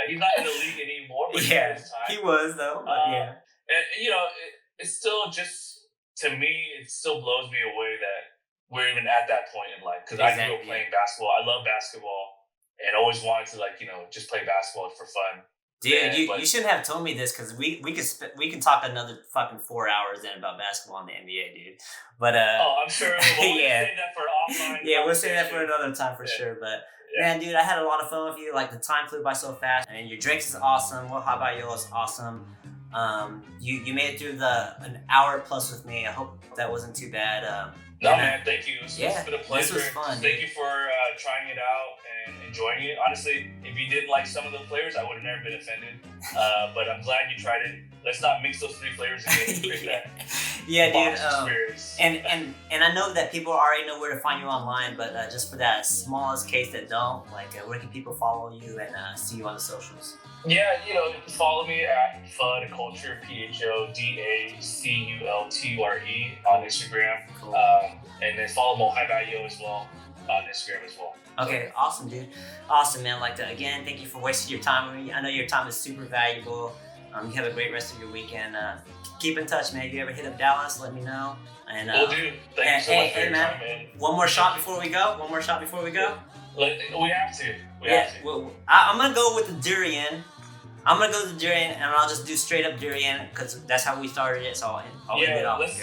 he's not in the league anymore. But he was though. But and it's still just, to me, it still blows me away that we're even at that point in life. Because I grew up playing basketball. I love basketball. And always wanted to just play basketball for fun. Dude, you shouldn't have told me this because we can talk another fucking 4 hours then about basketball in the NBA, dude. But I'm sure we'll save that for offline. Yeah, we'll save that for another time for sure. But man, dude, I had a lot of fun with you. Like the time flew by so fast, and your drinks is awesome. Mot-Hai-Ba-YO is awesome. You made it through an hour plus with me. I hope that wasn't too bad. No, man, thank you. It's been a pleasure. This was fun. Thank you for trying it out and enjoying it. Honestly, if you didn't like some of the flavors, I would have never been offended. But I'm glad you tried it. Let's not mix those 3 flavors again. Yeah, dude. And I know that people already know where to find you online, but just for that smallest case that don't, where can people follow you and see you on the socials? Yeah, follow me at Phở Da Culture, PHODACULTURE on Instagram. Cool. And then follow Mot-Hai-Ba-YO as well on Instagram as well. Okay, awesome, dude. Awesome, man. Again, thank you for wasting your time with me. I know your time is super valuable. You have a great rest of your weekend. Keep in touch, man. If you ever hit up Dallas, let me know. And will do. Thank you so much for your time, man. One more shot before we go. We have to. Well, I'm gonna go with the durian. I'm gonna go with the durian, and I'll just do straight up durian because that's how we started it. So I'll end it off. Let's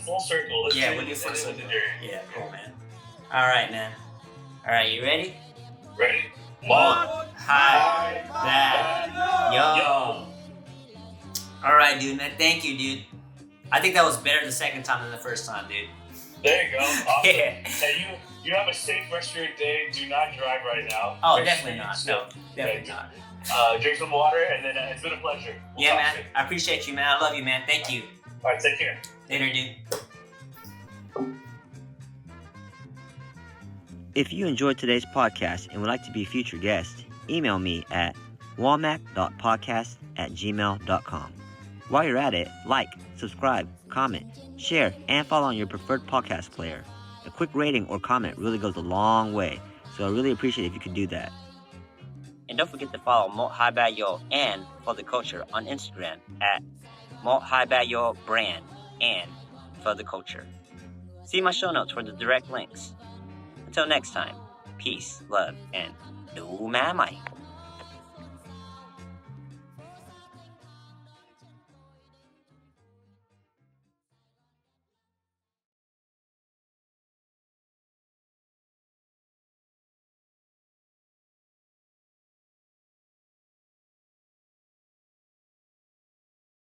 full circle. We'll do full circle. Yeah, cool, man. All right, man. All right, you ready? Ready? Mot-Hai-Ba-YO. All right, dude, man. Thank you, dude. I think that was better the second time than the first time, dude. There you go. Awesome. Hey, you have a safe rest of your day. Do not drive right now. Oh, definitely not. No, definitely not. Drink some water, and then it's been a pleasure. Yeah, man. I appreciate you, man. I love you, man. Thank you. All right, take care. Later, dude. If you enjoyed today's podcast and would like to be a future guest, email me at walmart.podcast@gmail.com. While you're at it, like, subscribe, comment, share, and follow on your preferred podcast player. A quick rating or comment really goes a long way, so I really appreciate it if you could do that. And don't forget to follow Mot-Hai-Ba-YO and Phở Da Culture on Instagram at Mot-Hai-Ba-YO brand and Phở Da Culture. See my show notes for the direct links. Until next time, peace, love, and do my mic.